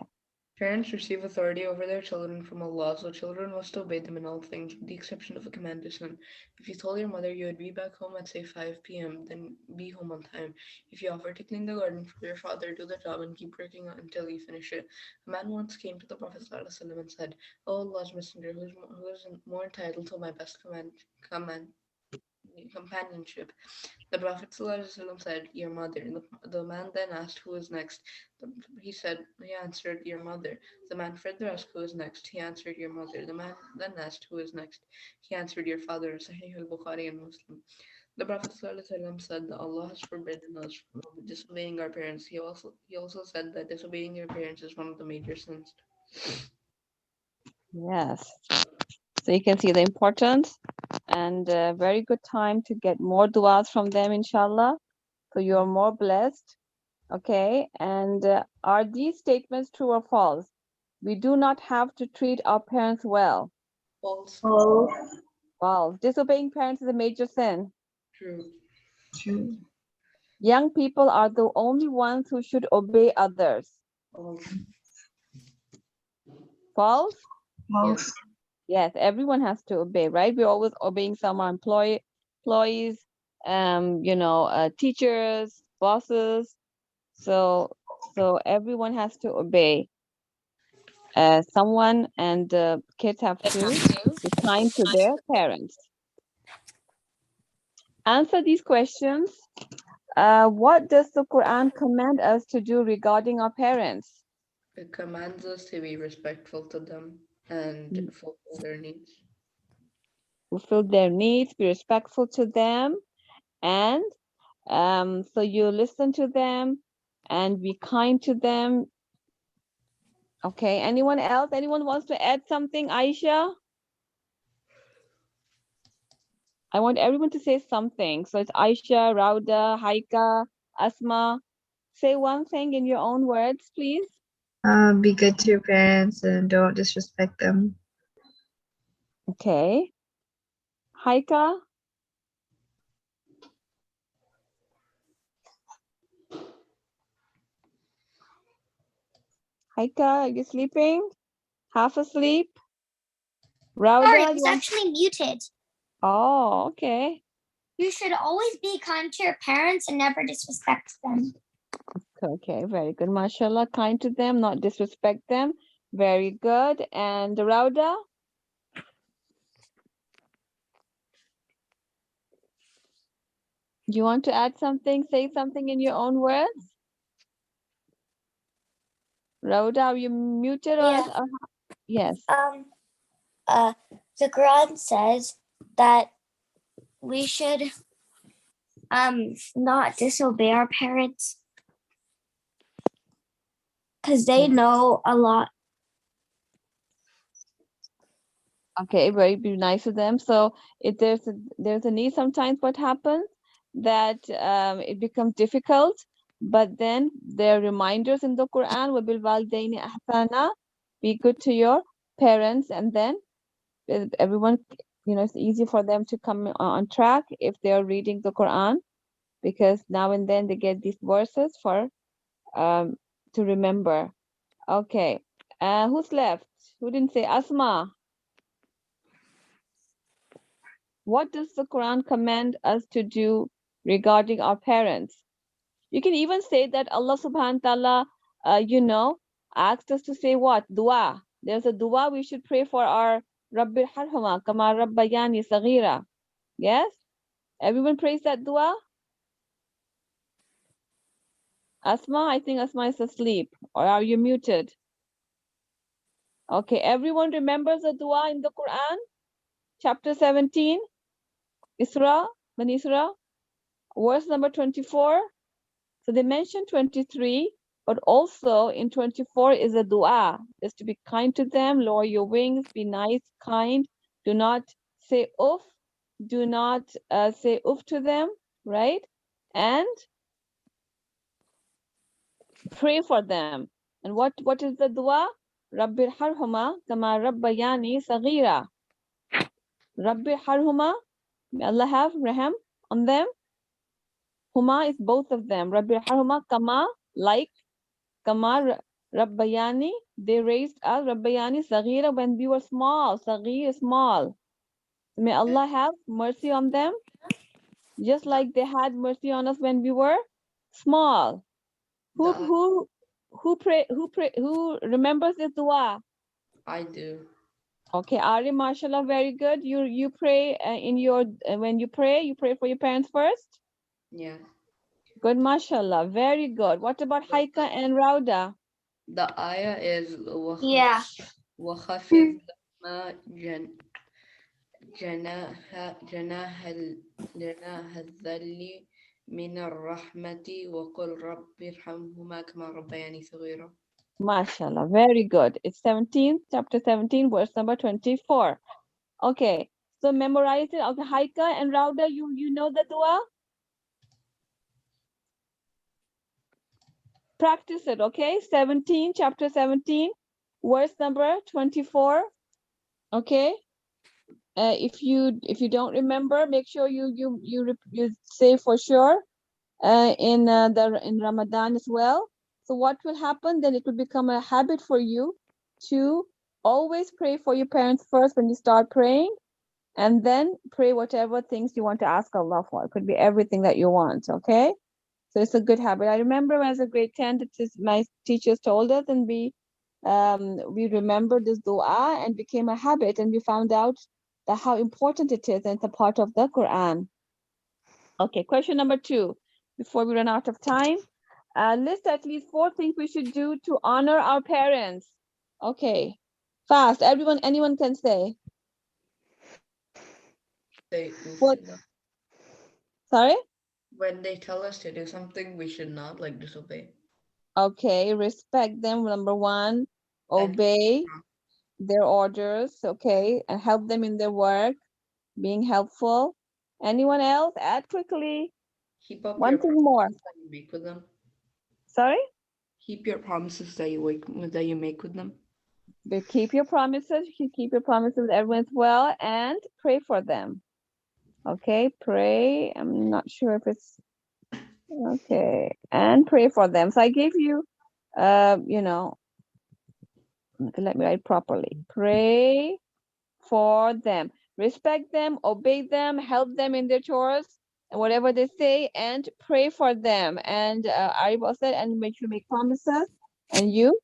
Parents receive authority over their children from Allah, so children must obey them in all things, with the exception of a command to sin. If you told your mother you would be back home at say 5 p.m., then be home on time. If you offer to clean the garden for your father, do the job and keep working until you finish it. A man once came to the Prophet ﷺ and said, "O Allah's Messenger, who is more entitled to my best companionship?" The Prophet ﷺ said, "Your mother." The man then asked, "Who is next?" He answered, "Your mother." The man further asked, "Who is next?" He answered, "Your mother." The man then asked, "Who is next?" He answered, "Your father." Sahih al-Bukhari and Muslim. The Prophet ﷺ said that Allah has forbidden us from disobeying our parents. He also said that disobeying your parents is one of the major sins. Yes. So you can see the importance and a very good time to get more du'as from them, inshallah. So you are more blessed. Okay. And are these statements true or false? We do not have to treat our parents well. False. False. Disobeying parents is a major sin. True. True. Young people are the only ones who should obey others. False. False? False. Yes, everyone has to obey, right? We're always obeying some employees, teachers, bosses. So everyone has to obey someone, and kids have to be kind to their parents. Answer these questions. What does the Quran command us to do regarding our parents? It commands us to be respectful to them and fulfill their needs. fulfill their needs, be respectful to them, and so you listen to them and be kind to them. Okay, anyone else? Anyone wants to add something? Aisha? I want everyone to say something. So it's Aisha, Rauda, Haika, Asma. Say one thing in your own words, please. Be good to your parents and don't disrespect them. Okay. Haika? Haika, are you sleeping? Half asleep? Rauda? Sorry, you it's want- actually muted. Oh, okay. You should always be kind to your parents and never disrespect them. Okay, very good. Mashallah, kind to them, not disrespect them. Very good. And Rauda? You want to add something? Say something in your own words? Rauda, are you muted or? Yeah. Yes. The Quran says that we should not disobey our parents because they know a lot. Okay, very be nice to them. So if there's a need, sometimes what happens that it becomes difficult, but then there are reminders in the Quran, وَبِالْوَالِدَيْنِ إِحْسَانًا, be good to your parents, and then everyone, it's easy for them to come on track if they are reading the Quran, because now and then they get these verses for to remember. Okay, who's left? Who didn't say? Asma? What does the Quran command us to do regarding our parents? You can even say that Allah subhanahu wa ta'ala, asked us to say what? Dua. There's a dua we should pray for our Rabbi Harhuma, Kama Rabbayani Saghira. Yes? Everyone prays that dua? Asma, I think Asma is asleep. Or are you muted? Okay, everyone remembers the dua in the Quran? Chapter 17, Isra, Bani Isra, verse number 24. So they mentioned 23, but also in 24 is a dua, is to be kind to them, lower your wings, be nice, kind, do not say oof, do not say oof to them, right? And pray for them. And what is the dua? Rabbi harhuma kama rabbayani saghira. Rabbi harhuma, may Allah have raham on them. Huma is both of them. Rabbi harhuma kama, like, Kama Rabbayani, they raised us, Rabbayani Saghira, when we were small. Saghir, small. May Allah have mercy on them, just like they had mercy on us when we were small. Who remembers this dua? I do. Okay, Ari, mashallah, very good. You pray in your when you pray for your parents first. Yeah. Good, mashallah, very good. What about Haika and Rauda? The ayah is Yeah. وَخَفِضْ لَهُمَا جناح الذل من الرحمة وقل رب ارحمهما كما ربياني صغيرا. Mashallah, very good. It's 17, chapter 17, verse number 24. Okay, so memorize it. Okay, Haika and Rauda, you know the dua? Practice it, okay? 17, chapter 17, verse number 24. Okay? If you don't remember, make sure you say for sure in Ramadan as well. So what will happen? Then it will become a habit for you to always pray for your parents first when you start praying, and then pray whatever things you want to ask Allah for. It could be everything that you want, okay? So it's a good habit. I remember as a grade 10, my teachers told us, and we remembered this dua and became a habit, and we found out that how important it is, and it's a part of the Quran. Okay, question number 2, before we run out of time. List at least 4 things we should do to honor our parents. Okay, fast. Anyone can say. we What? should not. Sorry? When they tell us to do something, we should not like disobey. Okay, respect them, number one. And Obey their orders, okay, and help them in their work, being helpful. Anyone else? Add quickly. keep up One your thing more. promises that you make with them. Sorry? Keep your promises that you make with them. But keep your promises. You keep your promises with everyone as well, and pray for them. Okay, pray. I'm not sure if it's okay, and pray for them. So I gave you, you know, okay, let me write properly. Pray for them, respect them, obey them, help them in their chores and whatever they say, and pray for them. And Ariba said, and make you make promises, and you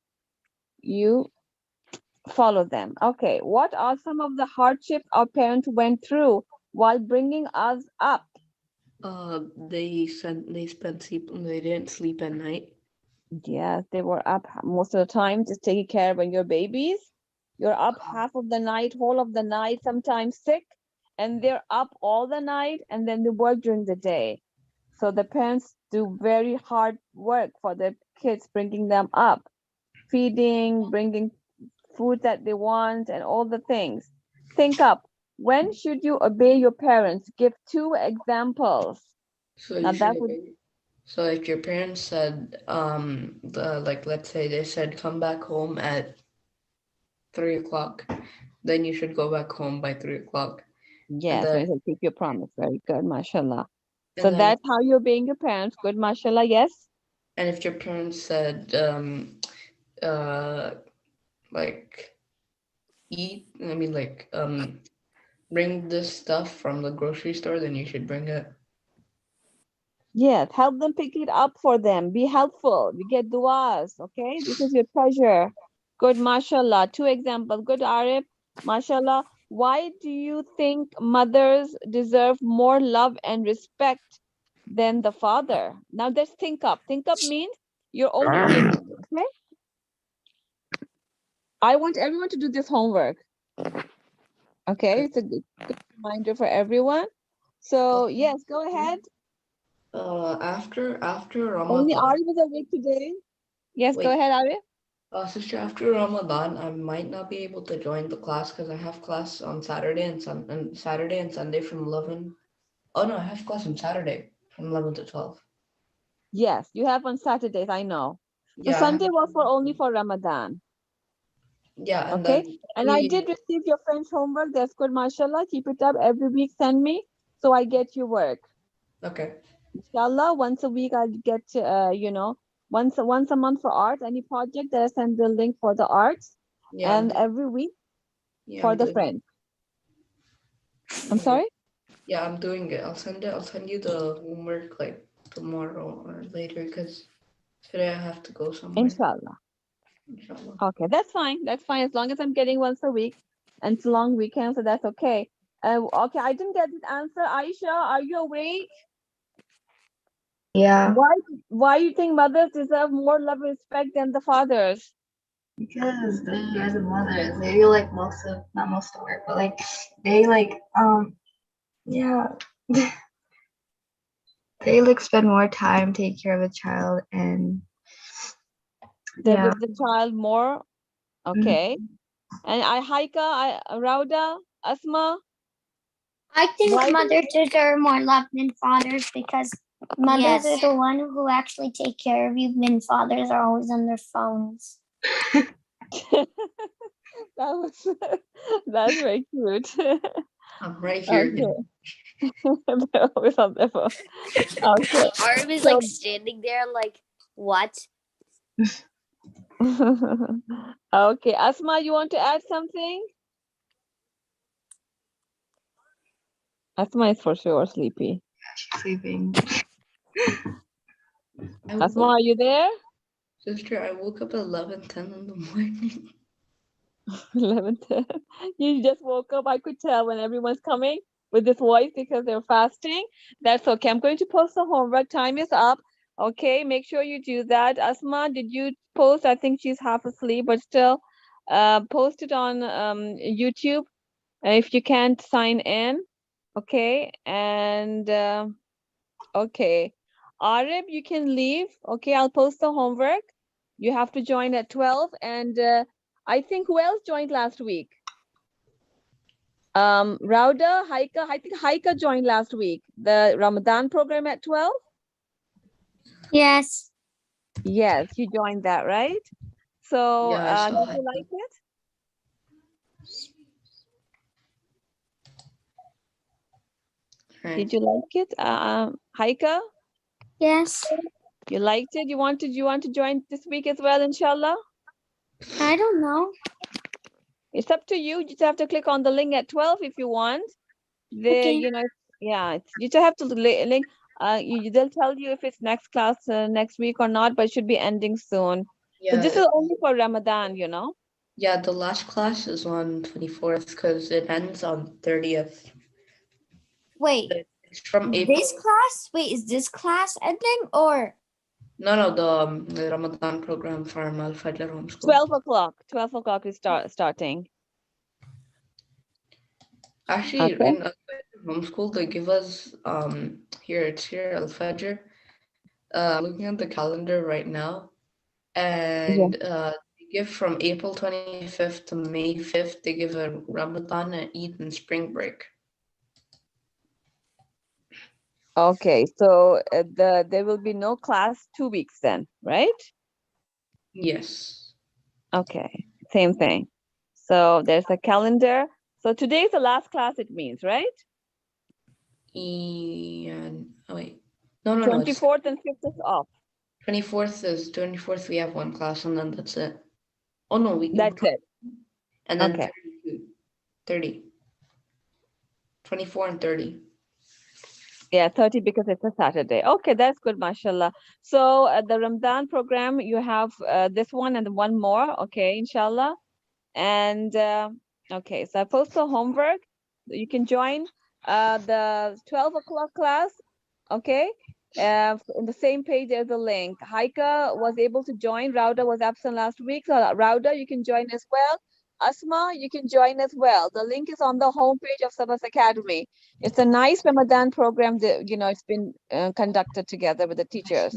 follow them. Okay, what are some of the hardships our parents went through while bringing us up? They spent sleep. They didn't sleep at night. Yes, they were up most of the time just taking care of when you're babies. You're up half of the night, whole of the night, sometimes sick, and they're up all the night and then they work during the day. So the parents do very hard work for the kids, bringing them up, feeding, bringing food that they want, and all the things. Think up. When should you obey your parents? Give 2 examples. So Now you should that would, obey. So if your parents said, let's say they said come back home at 3 o'clock, then you should go back home by 3 o'clock. And yes, then when you say keep your promise. Very good, mashallah. So and then that's how you're obeying your parents. Good, mashallah, yes? and if your parents said uh like eat, I mean like bring this stuff from the grocery store, then you should bring it. Yes, help them pick it up for them. Be helpful. You get du'as, okay? This is your treasure. Good, mashallah. 2 examples. Good, Arif. Mashallah. Why do you think mothers deserve more love and respect than the father? Now let's think up. Think up means you're only thinking, okay? I want everyone to do this homework. Okay, it's a good reminder for everyone. So yes, go ahead. After Only Ramadan. Arif is awake today. Yes, go Wait, ahead, Arif. sister, after Ramadan, I might not be able to join the class because I have class on Saturday and Sunday from 11. Oh no, I have class on Saturday from 11 to 12. Yes, you have on Saturdays, I know. So Yeah, Sunday was for only for Ramadan. yeah, and Okay. then And I did receive your friend's homework. That's good, mashallah. Keep it up every week. Send me so I get your work. okay. Inshallah, once a week I'll get once a month for art, any project that I send the link for the arts, Yeah, and every week yeah, for I'm the doing friend. I'm I'm doing sorry? yeah, I'm doing it. I'll send you the homework like tomorrow or later because today I have to go somewhere. Inshallah. Inshallah. Okay, that's fine. That's fine. As long as I'm getting once a week and it's a long weekend, so that's okay. Okay, I didn't get this answer. Aisha, are you awake? Yeah, Why you think mothers deserve more love and respect than the fathers? because they are the mothers. They do like not most of the work, but like they yeah, they like spend more time taking care of the child and They're yeah. with the child more. Mhm. Okay. And Rauda, Asma, I think why? mothers deserve more love than fathers because mothers are Yes. the one who actually take care of you, and fathers are always on their phones. That was that's very cute. I'm right here. Okay. They're always on their phone. Okay. Arm is like So standing there like, what? okay, Asma, you want to add something? Asma is for sure sleepy. She's sleeping. Asma, are you there? Sister, I woke up at 11:10 in the morning. 11. You just woke up. I could tell when everyone's coming with this voice because they're fasting. That's okay. I'm going to post the homework. Time is up. Okay, make sure you do that. Asma, did you post? I think she's half asleep, but still, post it on YouTube. If you can't sign in, Okay, and okay, Arif, you can leave. Okay, I'll post the homework. You have to join at 12, and I think who else joined last week? Rauda, Haika. I think Haika joined last week. The Ramadan program at 12. Yes. Yes, you joined that, right? So, Yeah, I saw did you it. like it? Right. Did you like it? Haika, Yes. you liked it? You want to join this week as well, inshallah? I don't know. It's up to you. You just have to click on the link at 12 if you want. Okay. You know, yeah, you just have to link. They'll tell you if it's next class next week or not, but it should be ending soon. So this Yeah, is only for Ramadan, you know. yeah. The last class is on 24th because it ends on 30th. Wait, It's from April. this class? Wait, is this class ending or? No, the Ramadan program from Al Fajr Homeschool. 12 o'clock. 12 o'clock is starting. Actually, Okay. in Al Fajr Homeschool, they give us here. It's here Al Fajr. I'm looking at the calendar right now, Yeah. and they give from April 25th to May 5th. They give a Ramadan, a Eid, and spring break. Okay. So there will be no class 2 weeks then, right? Yes. Okay. Same thing. So there's a calendar. So today is the last class, it means, right? And oh wait, no. It's 24th and 5th is off. 24th. We have one class, and then that's it. Oh no, we That's it. and then Okay. 30. 24 and 30. Yeah, 30 because it's a Saturday. Okay, that's good, mashallah. So the Ramadan program, you have this one and one more. Okay, inshallah. And okay, so I post the homework. You can join the 12 o'clock class. Okay. In the same page, there's a link. Haika was able to join. Rauda was absent last week. So Rauda, you can join as well. Asma, you can join as well. The link is on the homepage of Sabas Academy. It's a nice Ramadan program that, it's been conducted together with the teachers.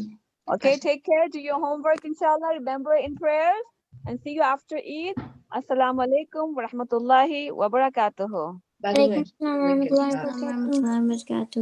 Okay, take care. Do your homework, inshallah. Remember in prayers. And see you after Eid. Assalamu alaikum wa rahmatullahi wa barakatuhu. By the way, Waalaikumsalam link in warahmatullahi chat. wabarakatuh.